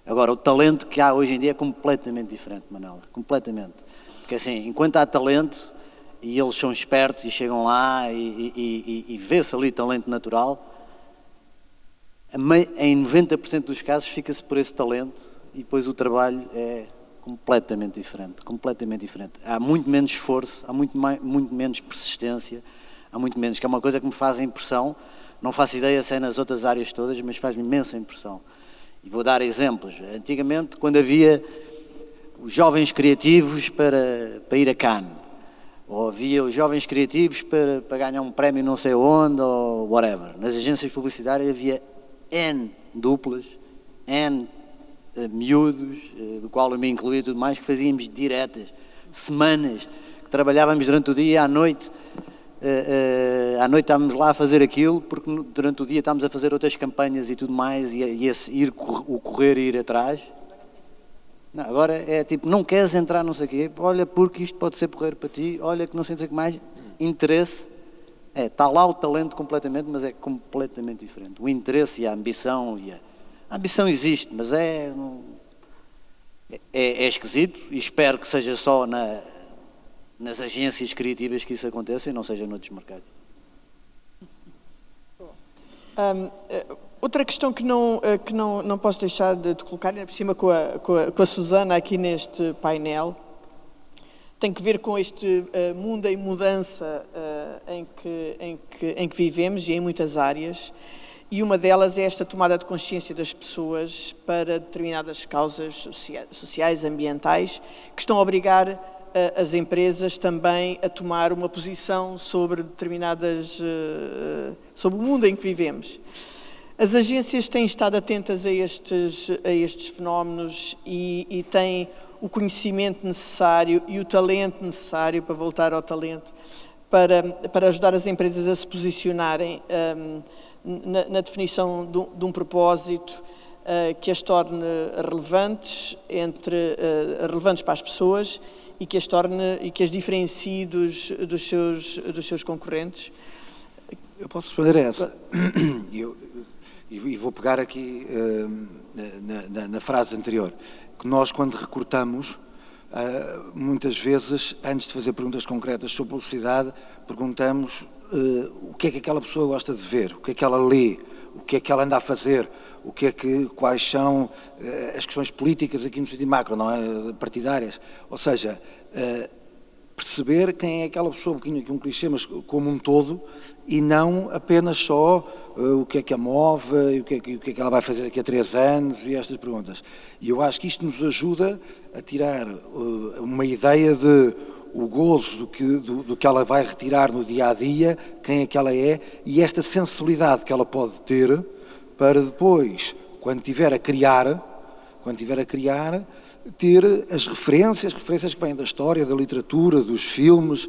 Agora, o talento que há hoje em dia é completamente diferente, Manuela, completamente. Porque assim, enquanto há talento, e eles são espertos e chegam lá e vê-se ali talento natural, em 90% dos casos fica-se por esse talento e depois o trabalho é completamente diferente, completamente diferente. Há muito menos esforço, há muito menos persistência, há muito menos, que é uma coisa que me faz impressão, não faço ideia se é nas outras áreas todas, mas faz-me imensa impressão. E vou dar exemplos. Antigamente, quando havia os jovens criativos para ir a Cannes, ou havia os jovens criativos para ganhar um prémio não sei onde, ou whatever. Nas agências publicitárias havia N duplas, N miúdos, do qual eu me incluía e tudo mais, que fazíamos diretas, semanas, que trabalhávamos durante o dia e à noite estávamos lá a fazer aquilo, porque durante o dia estávamos a fazer outras campanhas e tudo mais, e o correr e ir atrás. Não, agora é tipo, não queres entrar não sei o quê, olha, porque isto pode ser porreiro para ti, olha que não sei o que mais, interesse, está lá o talento completamente, mas é completamente diferente. O interesse e a ambição, a ambição existe, mas é esquisito, e espero que seja só nas agências criativas que isso aconteça e não seja noutros mercados. Outra questão que não posso deixar de colocar, ainda por cima com a Susana aqui neste painel, tem que ver com este mundo em mudança em que vivemos e em muitas áreas, e uma delas é esta tomada de consciência das pessoas para determinadas causas sociais, ambientais, que estão a obrigar as empresas também a tomar uma posição sobre sobre o mundo em que vivemos. As agências têm estado atentas a estes fenómenos e têm o conhecimento necessário e o talento necessário, para voltar ao talento, para ajudar as empresas a se posicionarem na definição de um propósito que as torne relevantes para as pessoas e que as diferencie dos seus concorrentes. Eu posso responder a essa. E vou pegar aqui na frase anterior, que nós, quando recrutamos, muitas vezes, antes de fazer perguntas concretas sobre publicidade, perguntamos o que é que aquela pessoa gosta de ver, o que é que ela lê, o que é que ela anda a fazer, quais são as questões políticas aqui no sentido macro, não é? Partidárias. Ou seja, perceber quem é aquela pessoa, um bocadinho aqui um clichê, mas como um todo, e não apenas só o que é que a move, e o que é que ela vai fazer daqui a 3 anos, e estas perguntas. E eu acho que isto nos ajuda a tirar uma ideia de o gozo do que ela vai retirar no dia-a-dia, quem é que ela é, e esta sensibilidade que ela pode ter para depois, quando estiver a criar, quando estiver a criar, ter as referências que vêm da história, da literatura, dos filmes,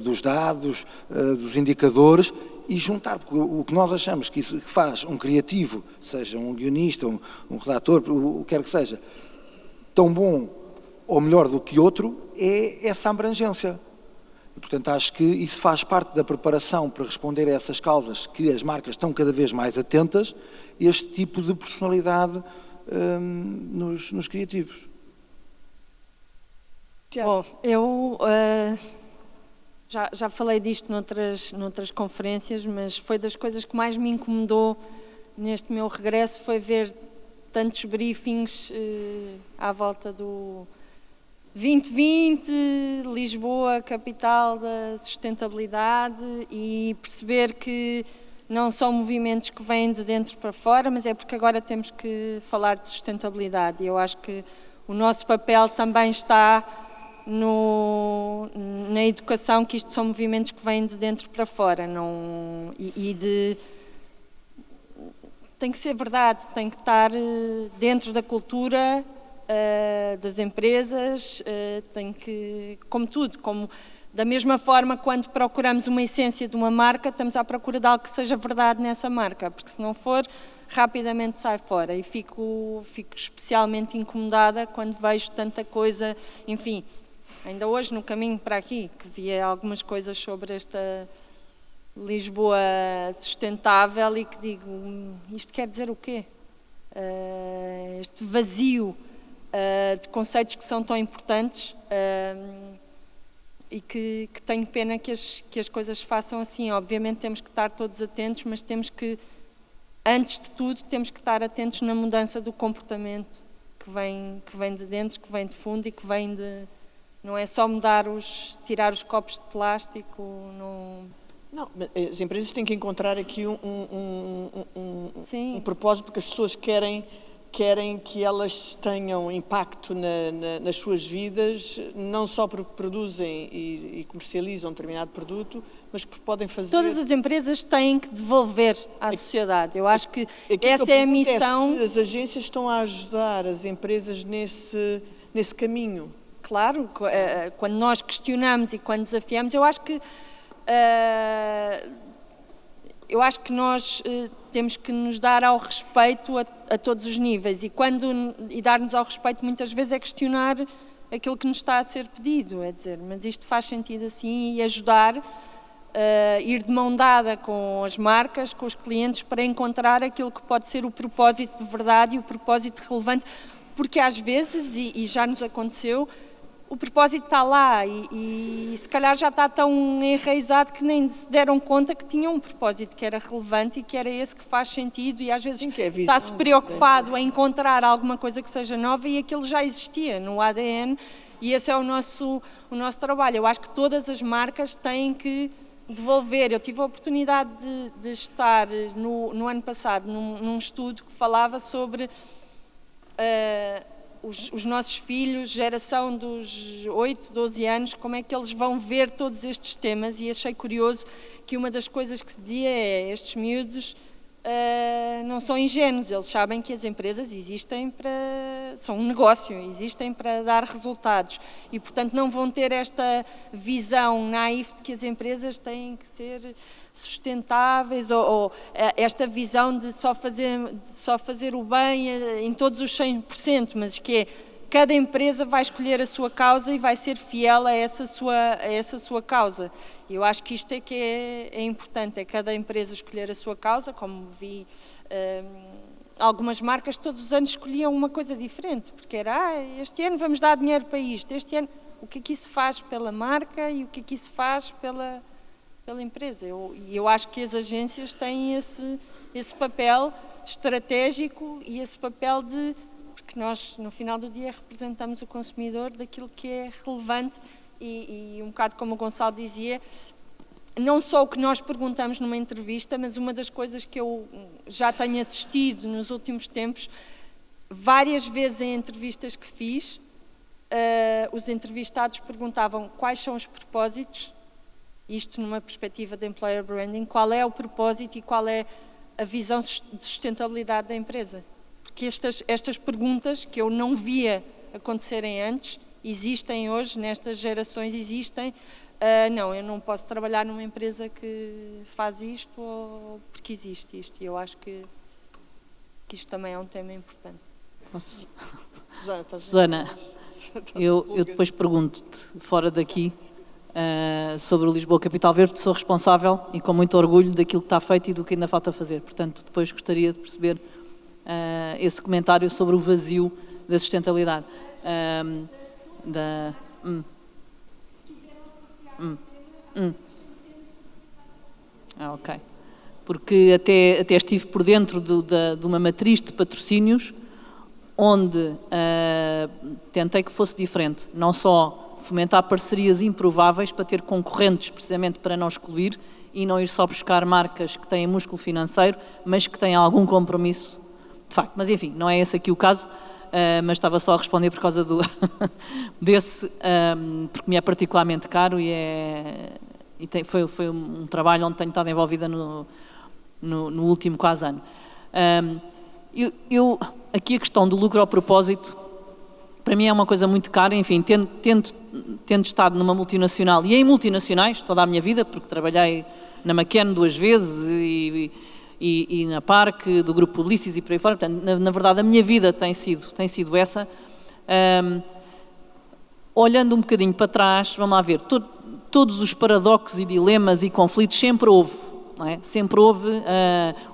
dos dados, dos indicadores, e juntar, porque o que nós achamos que isso faz um criativo, seja um guionista, um redator, o que quer que seja, tão bom ou melhor do que outro, é essa abrangência. E, portanto, acho que isso faz parte da preparação para responder a essas causas que as marcas estão cada vez mais atentas, este tipo de personalidade nos criativos. Bom, eu já falei disto noutras conferências, mas foi das coisas que mais me incomodou neste meu regresso, foi ver tantos briefings à volta do 2020, Lisboa, capital da sustentabilidade, e perceber que não são movimentos que vêm de dentro para fora, mas é porque agora temos que falar de sustentabilidade. E eu acho que o nosso papel também está na educação, que isto são movimentos que vêm de dentro para fora. Tem que ser verdade, tem que estar dentro da cultura das empresas, tem que, como tudo, da mesma forma, quando procuramos uma essência de uma marca, estamos à procura de algo que seja verdade nessa marca, porque se não for, rapidamente sai fora. E fico especialmente incomodada quando vejo tanta coisa, enfim, ainda hoje no caminho para aqui, que via algumas coisas sobre esta Lisboa sustentável e que digo, isto quer dizer o quê? Este vazio de conceitos que são tão importantes e que tenho pena que as coisas se façam assim. Obviamente temos que estar todos atentos, mas temos que, antes de tudo, temos que estar atentos na mudança do comportamento que vem de dentro, que vem de fundo e que vem de... Não é só tirar os copos de plástico, Não, as empresas têm que encontrar aqui um propósito, porque as pessoas querem que elas tenham impacto nas suas vidas, não só porque produzem e comercializam um determinado produto, mas porque podem fazer... Todas as empresas têm que devolver à sociedade. Eu acho que essa é a missão... Se as agências estão a ajudar as empresas nesse caminho. Claro, quando nós questionamos e quando desafiamos, eu acho que nós temos que nos dar ao respeito a todos os níveis, e dar-nos ao respeito muitas vezes é questionar aquilo que nos está a ser pedido, é dizer, mas isto faz sentido assim, e ajudar, ir de mão dada com as marcas, com os clientes, para encontrar aquilo que pode ser o propósito de verdade e o propósito relevante, porque às vezes, e já nos aconteceu, o propósito está lá e se calhar já está tão enraizado que nem se deram conta que tinha um propósito que era relevante e que era esse que faz sentido, e às vezes está-se preocupado em encontrar alguma coisa que seja nova e aquilo já existia no ADN, e esse é o nosso trabalho. Eu acho que todas as marcas têm que devolver. Eu tive a oportunidade de estar no ano passado num estudo que falava sobre... os nossos filhos, geração dos 8, 12 anos, como é que eles vão ver todos estes temas, e achei curioso que uma das coisas que se dizia é: estes miúdos não são ingênuos, eles sabem que as empresas existem são um negócio, existem para dar resultados, e portanto não vão ter esta visão naif de que as empresas têm que ser sustentáveis, ou esta visão de só fazer o bem em todos os 100%, mas que é, cada empresa vai escolher a sua causa e vai ser fiel a essa sua causa. E eu acho que isto é que é importante, é cada empresa escolher a sua causa, como vi algumas marcas todos os anos escolhiam uma coisa diferente, porque era, este ano vamos dar dinheiro para isto, este ano, o que é que isso faz pela marca e o que é que isso faz pela empresa. Eu acho que as agências têm esse papel estratégico e esse papel porque nós, no final do dia, representamos o consumidor daquilo que é relevante e um bocado como o Gonçalo dizia, não só o que nós perguntamos numa entrevista, mas uma das coisas que eu já tenho assistido nos últimos tempos, várias vezes em entrevistas que fiz, os entrevistados perguntavam quais são os propósitos, isto numa perspectiva de employer branding, qual é o propósito e qual é a visão de sustentabilidade da empresa. porque estas perguntas que eu não via acontecerem antes, existem hoje, nestas gerações existem. Não, eu não posso trabalhar numa empresa que faz isto ou porque existe isto. E eu acho que isto também é um tema importante. Susana, eu depois pergunto-te, fora daqui, sobre o Lisboa Capital Verde, sou responsável e com muito orgulho daquilo que está feito e do que ainda falta fazer. Portanto, depois gostaria de perceber esse comentário sobre o vazio da sustentabilidade. Ok. Porque até estive por dentro de uma matriz de patrocínios onde tentei que fosse diferente. Não só fomentar parcerias improváveis para ter concorrentes, precisamente para não excluir e não ir só buscar marcas que têm músculo financeiro, mas que têm algum compromisso de facto. Mas enfim, não é esse aqui o caso, mas estava só a responder por causa desse, porque me é particularmente caro e foi um trabalho onde tenho estado envolvida no último quase ano. Aqui a questão do lucro ao propósito, para mim é uma coisa muito cara, enfim, tendo estado numa multinacional e em multinacionais toda a minha vida, porque trabalhei na McKen 2 vezes e na Parque, do Grupo Publicis e por aí fora, portanto, na verdade a minha vida tem sido essa. Olhando um bocadinho para trás, vamos lá ver, todos os paradoxos e dilemas e conflitos sempre houve, não é? Sempre houve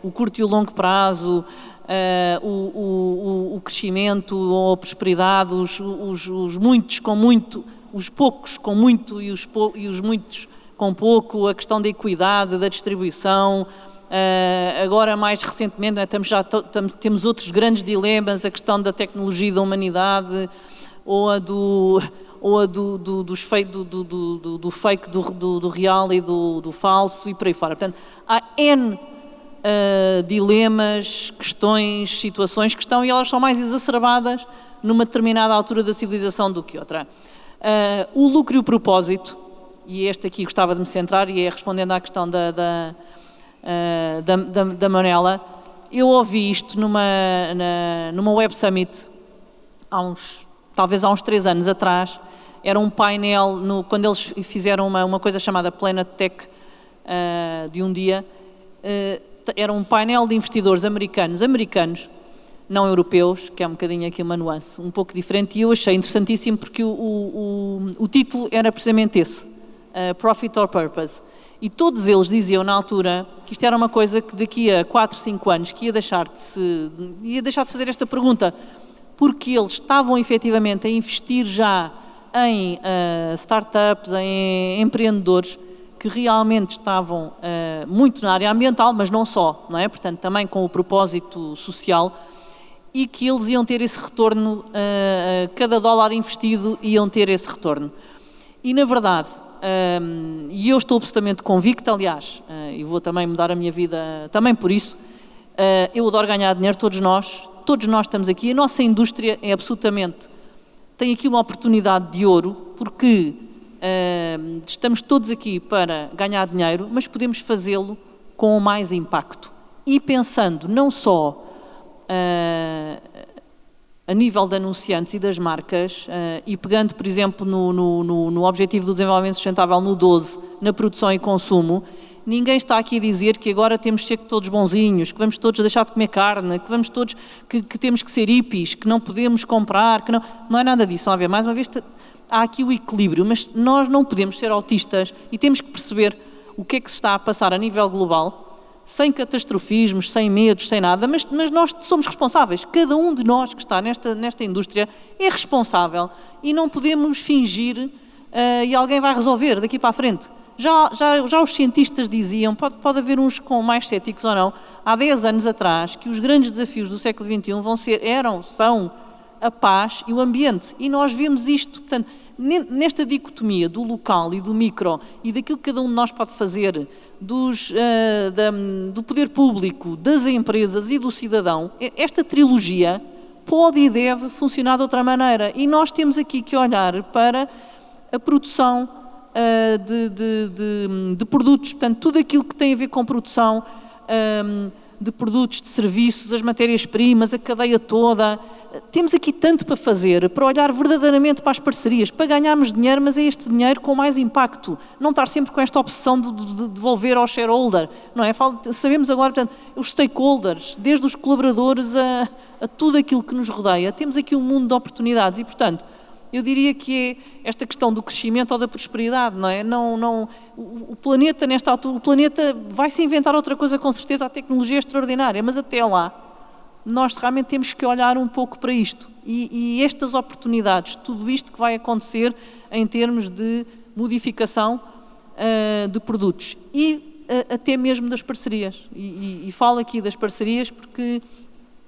o curto e o longo prazo, o crescimento ou a prosperidade, os muitos com muito, os poucos com muito e os muitos com pouco, a questão da equidade, da distribuição. Agora, mais recentemente, temos outros grandes dilemas, a questão da tecnologia da humanidade ou a do fake, do real e do falso e por aí fora. Portanto, há N dilemas, questões, situações que estão e elas são mais exacerbadas numa determinada altura da civilização do que outra. O lucro e o propósito, e este aqui gostava de me centrar, e é respondendo à questão da Manuela, eu ouvi isto numa Web Summit talvez há uns 3 anos atrás. Era um painel, quando eles fizeram uma coisa chamada Planet Tech de um dia, era um painel de investidores americanos, não europeus, que é um bocadinho aqui uma nuance, um pouco diferente, e eu achei interessantíssimo porque o título era precisamente esse, Profit or Purpose. E todos eles diziam na altura que isto era uma coisa que daqui a 4, 5 anos que ia deixar de fazer esta pergunta, porque eles estavam efetivamente a investir já em startups, em empreendedores que realmente estavam muito na área ambiental, mas não só, não é? Portanto, também com o propósito social, e que eles iam ter esse retorno, cada dólar investido iam ter esse retorno. E, na verdade, e eu estou absolutamente convicta, aliás, e vou também mudar a minha vida também por isso, eu adoro ganhar dinheiro, todos nós estamos aqui, a nossa indústria é absolutamente, tem aqui uma oportunidade de ouro, porque estamos todos aqui para ganhar dinheiro, mas podemos fazê-lo com mais impacto. E pensando não só a nível de anunciantes e das marcas, e pegando, por exemplo, no Objetivo do Desenvolvimento Sustentável, no 12, na produção e consumo, ninguém está aqui a dizer que agora temos de ser todos bonzinhos, que vamos todos deixar de comer carne, que vamos todos, que temos que ser hippies, que não podemos comprar, que não é nada disso. Vamos ver, mais uma vez, há aqui o equilíbrio, mas nós não podemos ser autistas e temos que perceber o que é que se está a passar a nível global, sem catastrofismos, sem medos, sem nada, mas nós somos responsáveis. Cada um de nós que está nesta indústria é responsável e não podemos fingir e alguém vai resolver daqui para a frente. Já os cientistas diziam, pode haver uns com mais céticos ou não, há 10 anos atrás, que os grandes desafios do século XXI são a paz e o ambiente. E nós vemos isto, portanto, nesta dicotomia do local e do micro e daquilo que cada um de nós pode fazer, do poder público, das empresas e do cidadão, esta trilogia pode e deve funcionar de outra maneira. E nós temos aqui que olhar para a produção de produtos, portanto, tudo aquilo que tem a ver com produção, de produtos, de serviços, as matérias-primas, a cadeia toda. Temos aqui tanto para fazer, para olhar verdadeiramente para as parcerias, para ganharmos dinheiro, mas é este dinheiro com mais impacto. Não estar sempre com esta opção de devolver ao shareholder, não é? Sabemos agora, portanto, os stakeholders, desde os colaboradores a tudo aquilo que nos rodeia, temos aqui um mundo de oportunidades e, portanto, eu diria que é esta questão do crescimento ou da prosperidade, não é? O planeta, nesta altura, o planeta vai se inventar outra coisa, com certeza, a tecnologia é extraordinária, mas até lá, nós realmente temos que olhar um pouco para isto. E estas oportunidades, tudo isto que vai acontecer em termos de modificação de produtos e até mesmo das parcerias. E falo aqui das parcerias porque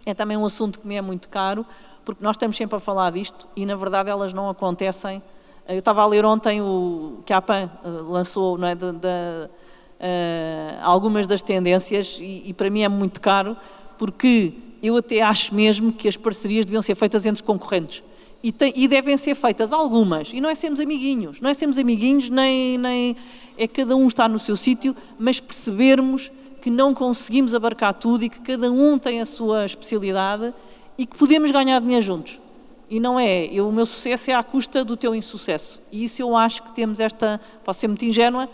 é também um assunto que me é muito caro, porque nós estamos sempre a falar disto e, na verdade, elas não acontecem. Eu estava a ler ontem o que a APAN lançou, não é, algumas das tendências e para mim é muito caro, porque eu até acho mesmo que as parcerias deviam ser feitas entre concorrentes. E devem ser feitas algumas. E não é sermos amiguinhos. Não é sermos amiguinhos, nem é cada um estar no seu sítio, mas percebermos que não conseguimos abarcar tudo e que cada um tem a sua especialidade e que podemos ganhar dinheiro juntos. E não é, o meu sucesso é à custa do teu insucesso. E isso eu acho que temos posso ser muito ingênua,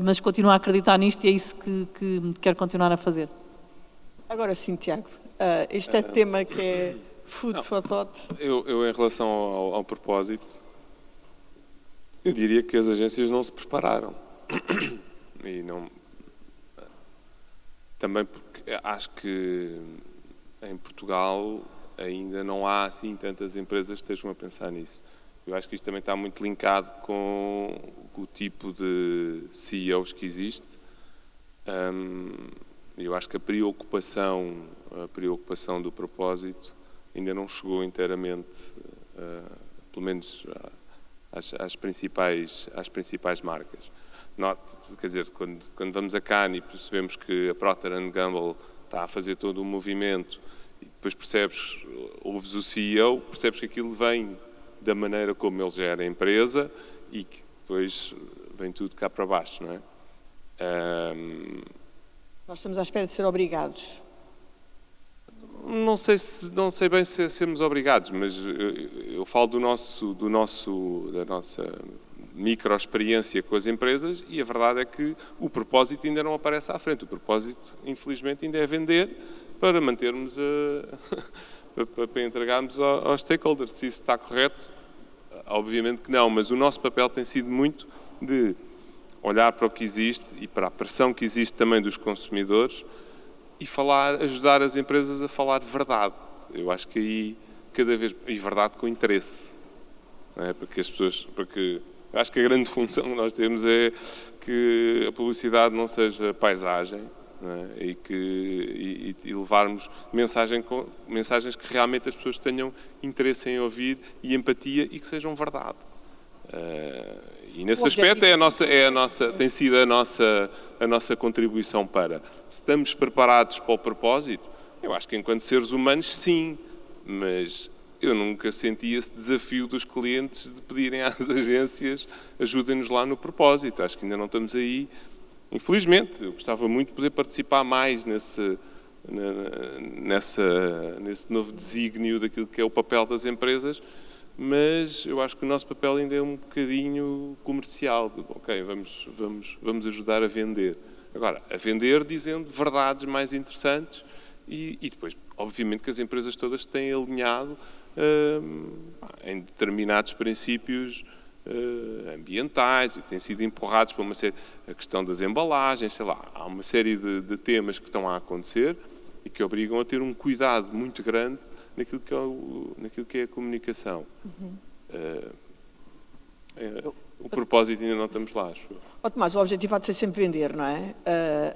mas continuo a acreditar nisto e é isso que quero continuar a fazer. Agora sim, Tiago, este é tema que é food for thought. Eu, em relação ao propósito, eu diria que as agências não se prepararam. E não... Também porque acho que em Portugal ainda não há assim tantas empresas que estejam a pensar nisso. Eu acho que isto também está muito linkado com o tipo de CEOs que existe. Eu acho que a preocupação do propósito ainda não chegou inteiramente, pelo menos às principais marcas. Quer dizer, quando vamos a Cannes e percebemos que a Procter & Gamble está a fazer todo um movimento e depois ouves o CEO, percebes que aquilo vem da maneira como ele gera a empresa e que depois vem tudo cá para baixo, não é? Nós estamos à espera de ser obrigados. Não sei bem se sermos obrigados, mas eu falo da nossa microexperiência com as empresas e a verdade é que o propósito ainda não aparece à frente. O propósito, infelizmente, ainda é vender para mantermos para entregarmos aos stakeholders. Se isso está correto, obviamente que não, mas o nosso papel tem sido muito de olhar para o que existe e para a pressão que existe também dos consumidores e ajudar as empresas a falar verdade. Eu acho que aí, cada vez, e verdade com interesse. Não é? Porque eu acho que a grande função que nós temos é que a publicidade não seja paisagem, não é? E levarmos mensagens que realmente as pessoas tenham interesse em ouvir e empatia e que sejam verdade. E nesse aspecto tem sido a nossa contribuição para. Se estamos preparados para o propósito, eu acho que enquanto seres humanos, sim, mas eu nunca senti esse desafio dos clientes de pedirem às agências ajudem-nos lá no propósito. Acho que ainda não estamos aí. Infelizmente, eu gostava muito de poder participar mais nesse novo desígnio daquilo que é o papel das empresas, mas eu acho que o nosso papel ainda é um bocadinho comercial. Ok, vamos ajudar a vender. Agora, a vender dizendo verdades mais interessantes e depois, obviamente, que as empresas todas têm alinhado em determinados princípios ambientais e têm sido empurrados para a questão das embalagens, sei lá, há uma série de temas que estão a acontecer e que obrigam a ter um cuidado muito grande naquilo que é a comunicação. O propósito ainda não estamos lá, acho eu. Tomás, o objetivo há de ser sempre vender, não é?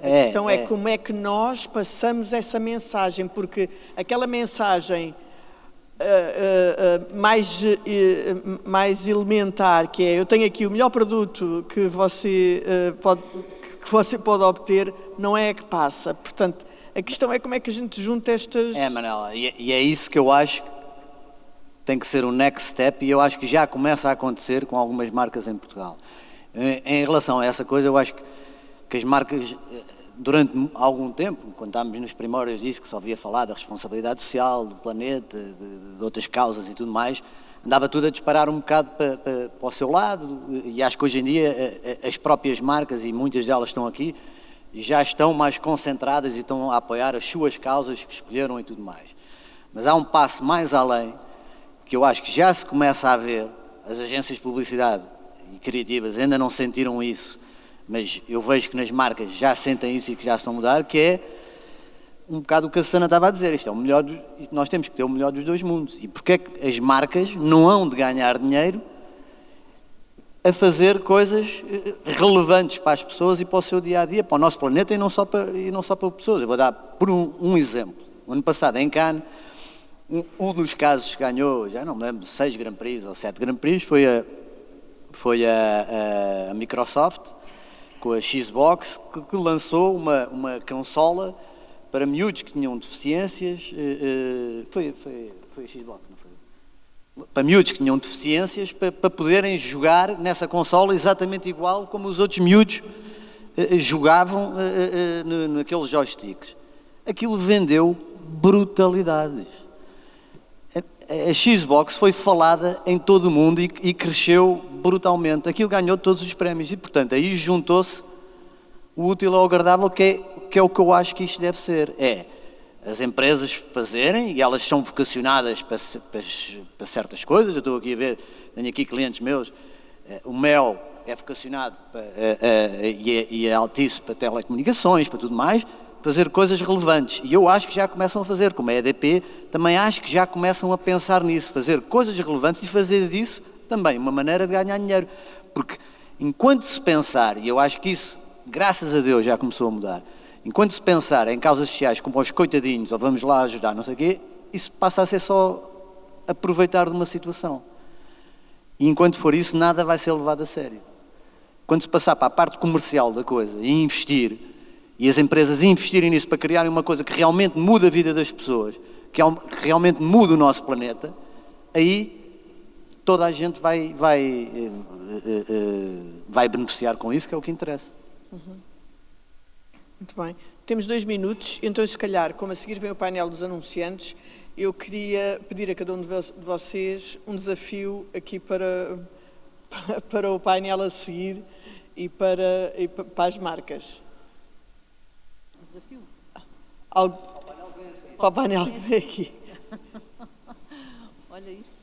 A questão é como é que nós passamos essa mensagem, porque aquela mensagem mais elementar, que é eu tenho aqui o melhor produto que você pode obter, não é a que passa. Portanto, a questão é como é que a gente junta estas... Manela, e é isso que eu acho que tem que ser o next step e eu acho que já começa a acontecer com algumas marcas em Portugal. Em relação a essa coisa, eu acho que as marcas durante algum tempo, quando estávamos nos primórdios disso, que só ouvia falar da responsabilidade social, do planeta, de outras causas e tudo mais, andava tudo a disparar um bocado para o seu lado, e acho que hoje em dia as próprias marcas, e muitas delas estão aqui, já estão mais concentradas e estão a apoiar as suas causas que escolheram e tudo mais. Mas há um passo mais além, que eu acho que já se começa a ver, as agências de publicidade e criativas ainda não sentiram isso, mas eu vejo que nas marcas já sentem isso e que já estão a mudar, que é um bocado o que a Susana estava a dizer, isto é o melhor, nós temos que ter o melhor dos dois mundos. E porque é que as marcas não hão de ganhar dinheiro a fazer coisas relevantes para as pessoas e para o seu dia-a-dia, para o nosso planeta e não só para pessoas. Eu vou dar por um exemplo. O ano passado, em Cannes, um dos casos que ganhou, já não me lembro, 6 Grand Prix ou 7 Grand Prix, foi a Microsoft, com a Xbox, que lançou uma consola para miúdos que tinham deficiências, foi a Xbox, não foi? Para miúdos que tinham deficiências, para poderem jogar nessa consola exatamente igual como os outros miúdos jogavam naqueles joysticks. Aquilo vendeu brutalidades. A Xbox foi falada em todo o mundo e cresceu brutalmente. Aquilo ganhou todos os prémios e, portanto, aí juntou-se o útil ao agradável, que é o que eu acho que isto deve ser. É as empresas fazerem, e elas são vocacionadas para certas coisas. Eu estou aqui a ver, tenho aqui clientes meus, o Mel é vocacionado e é Altice para telecomunicações, para tudo mais, fazer coisas relevantes. E eu acho que já começam a fazer, como a EDP, também acho que já começam a pensar nisso, fazer coisas relevantes e fazer disso também uma maneira de ganhar dinheiro. Porque enquanto se pensar, e eu acho que isso, graças a Deus, já começou a mudar, enquanto se pensar em causas sociais como aos coitadinhos, ou vamos lá ajudar, não sei o quê, isso passa a ser só aproveitar de uma situação. E enquanto for isso, nada vai ser levado a sério. Quando se passar para a parte comercial da coisa e investir, e as empresas investirem nisso para criarem uma coisa que realmente muda a vida das pessoas, que realmente muda o nosso planeta, aí toda a gente vai beneficiar com isso, que é o que interessa. Muito bem. Temos 2 minutos, então se calhar, como a seguir vem o painel dos anunciantes, eu queria pedir a cada um de vocês um desafio aqui para o painel a seguir e para as marcas. Desafio? Para o painel que vem aqui. Olha isto.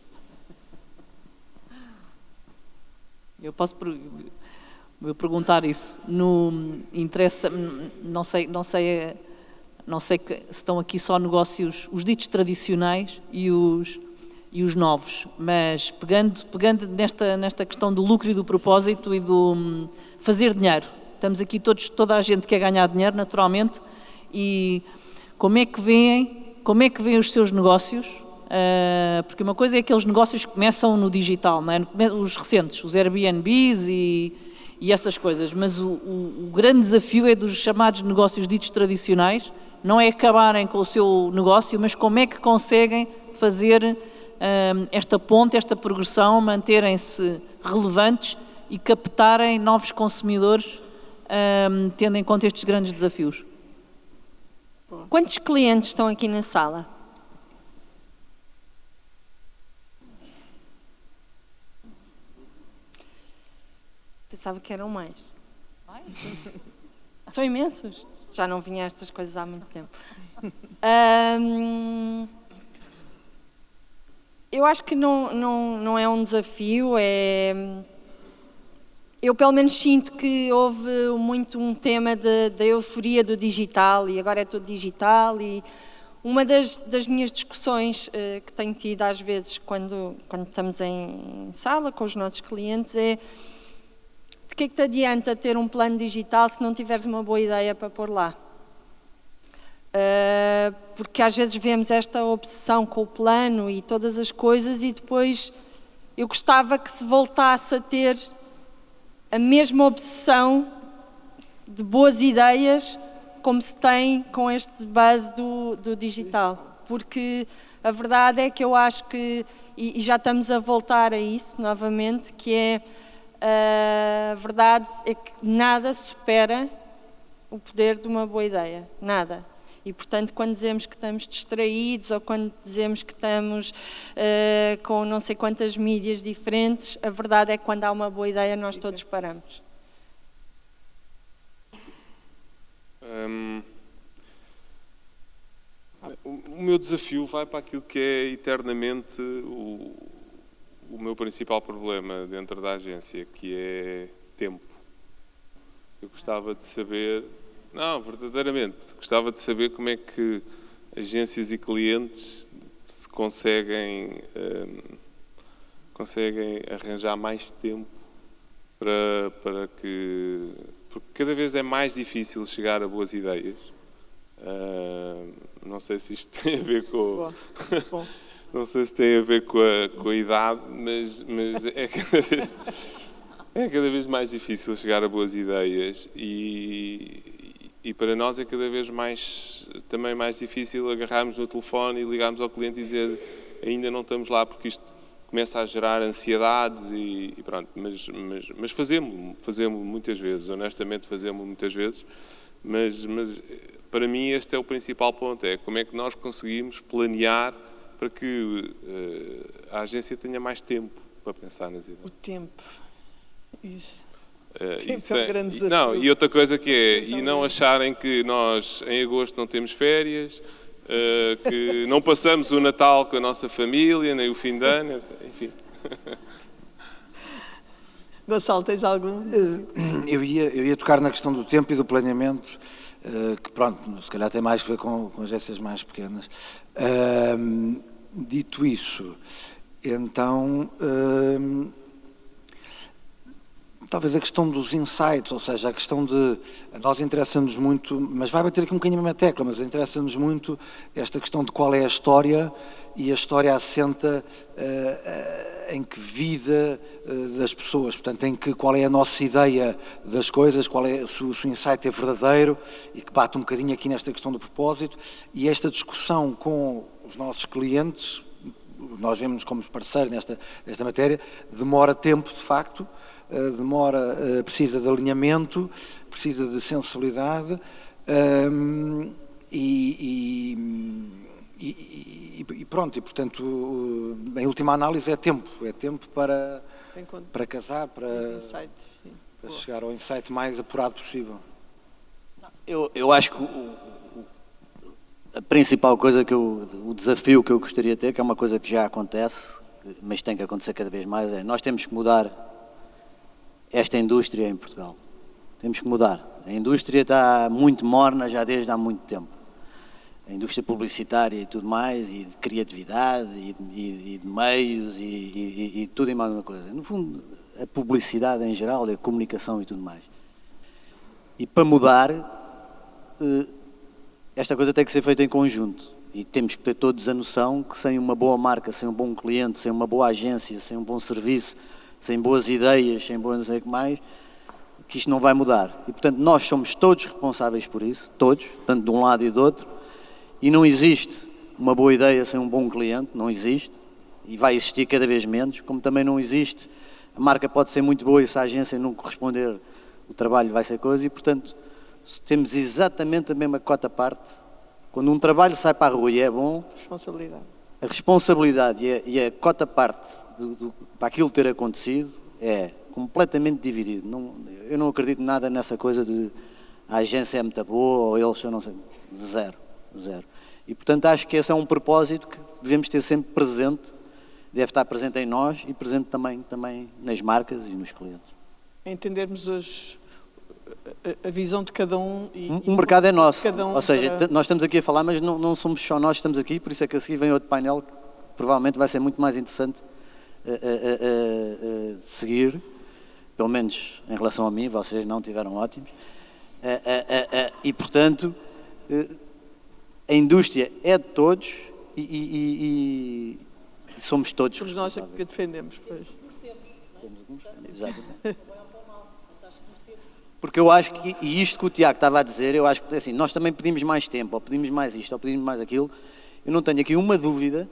Eu posso perguntar isso. Interessa, não sei se estão aqui só negócios, os ditos tradicionais e os novos, mas pegando nesta questão do lucro e do propósito e do fazer dinheiro. Estamos aqui toda a gente quer ganhar dinheiro, naturalmente, e como é que veem os seus negócios? Porque uma coisa é aqueles negócios que começam no digital, não é? Os recentes, os Airbnbs e essas coisas, mas o grande desafio é dos chamados negócios ditos tradicionais, não é acabarem com o seu negócio, mas como é que conseguem fazer esta ponte, esta progressão, manterem-se relevantes e captarem novos consumidores, tendo em conta estes grandes desafios. Quantos clientes estão aqui na sala? Pensava que eram mais. São imensos. Já não vinha a estas coisas há muito tempo. Eu acho que não é um desafio, eu pelo menos sinto que houve muito um tema da euforia do digital e agora é tudo digital e uma das minhas discussões que tenho tido às vezes quando estamos em sala com os nossos clientes é de que é que te adianta ter um plano digital se não tiveres uma boa ideia para pôr lá? Porque às vezes vemos esta obsessão com o plano e todas as coisas e depois eu gostava que se voltasse a ter a mesma obsessão de boas ideias como se tem com este buzz do digital. Porque a verdade é que eu acho que, e já estamos a voltar a isso novamente, que é a verdade é que nada supera o poder de uma boa ideia, nada. E, portanto, quando dizemos que estamos distraídos ou quando dizemos que estamos com não sei quantas mídias diferentes, a verdade é que quando há uma boa ideia nós todos paramos. O meu desafio vai para aquilo que é eternamente o meu principal problema dentro da agência, que é tempo. Eu gostava de saber, não, verdadeiramente, gostava de saber como é que agências e clientes se conseguem arranjar mais tempo para que... Porque cada vez é mais difícil chegar a boas ideias. Não sei se isto tem a ver com... Bom. Não sei se tem a ver com a idade, mas é cada vez mais difícil chegar a boas ideias e para nós é cada vez também mais difícil agarrarmos no telefone e ligarmos ao cliente e dizer ainda não estamos lá porque isto começa a gerar ansiedades e pronto, mas fazemos muitas vezes, honestamente fazemos muitas vezes, mas para mim este é o principal ponto, é como é que nós conseguimos planear para que a agência tenha mais tempo para pensar nas ideias. O tempo. Isso. Isso é um grande desafio. Não, e outra coisa que é, e não acharem que nós em agosto não temos férias, que não passamos o Natal com a nossa família, nem o fim de ano, enfim. Gonçalo, tens algum? Eu ia tocar na questão do tempo e do planeamento, que pronto, se calhar tem mais a ver com agências mais pequenas. Dito isso, então, talvez a questão dos insights, ou seja, a questão de... A nós interessa-nos muito, mas vai bater aqui um bocadinho a mesma tecla, mas interessa-nos muito esta questão de qual é a história, e a história assenta em que vida das pessoas, portanto, qual é a nossa ideia das coisas, se o insight é verdadeiro, e que bate um bocadinho aqui nesta questão do propósito, e esta discussão com os nossos clientes, nós vemos como parceiros nesta matéria, demora tempo, de facto, precisa de alinhamento, precisa de sensibilidade e pronto, e portanto, em última análise é tempo para casar, para chegar ao insight mais apurado possível. Eu acho que a principal coisa o desafio que eu gostaria de ter, que é uma coisa que já acontece, mas tem que acontecer cada vez mais, é nós temos que mudar esta indústria em Portugal. Temos que mudar. A indústria está muito morna já desde há muito tempo. A indústria publicitária e tudo mais, e de criatividade, e de meios, e tudo e mais uma coisa. No fundo, a publicidade em geral, a comunicação e tudo mais. E para mudar, esta coisa tem que ser feita em conjunto. E temos que ter todos a noção que sem uma boa marca, sem um bom cliente, sem uma boa agência, sem um bom serviço, sem boas ideias, sem boas não sei o que mais, que isto não vai mudar. E, portanto, nós somos todos responsáveis por isso, todos, tanto de um lado e do outro, e não existe uma boa ideia sem um bom cliente, não existe, e vai existir cada vez menos, como também não existe, a marca pode ser muito boa e se a agência não corresponder, o trabalho vai ser coisa, e, portanto, temos exatamente a mesma cota-parte. Quando um trabalho sai para a rua e é bom, a responsabilidade e a cota-parte para aquilo ter acontecido é completamente dividido. Eu não acredito nada nessa coisa de a agência é muito boa ou eles, eu não sei, zero. E, portanto, acho que esse é um propósito que devemos ter sempre presente, deve estar presente em nós e presente também nas marcas e nos clientes. Entendermos a visão de cada um. O mercado é nosso, ou seja, nós estamos aqui a falar, mas não somos só nós que estamos aqui, por isso é que a seguir vem outro painel que provavelmente vai ser muito mais interessante seguir, pelo menos em relação a mim, vocês não tiveram ótimos, e portanto a indústria é de todos e somos todos. Somos nós que defendemos, pois. Exatamente. Porque eu acho que, e isto que o Tiago estava a dizer, eu acho que assim, nós também pedimos mais tempo, ou pedimos mais isto, ou pedimos mais aquilo. Eu não tenho aqui uma dúvida,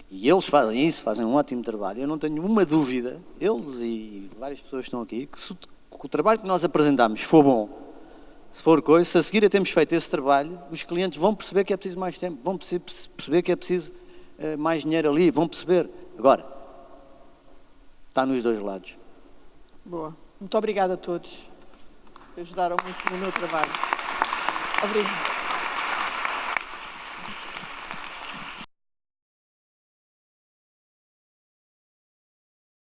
e eles fazem isso, fazem um ótimo trabalho, eu não tenho uma dúvida, eles e várias pessoas que estão aqui, que se o trabalho que nós apresentamos for bom, Se for coisa, se a seguir a termos feito esse trabalho, os clientes vão perceber que é preciso mais tempo, vão perceber que é preciso mais dinheiro ali, vão perceber. Agora, está nos dois lados. Boa. Muito obrigada a todos. Ajudaram muito no meu trabalho. Obrigada.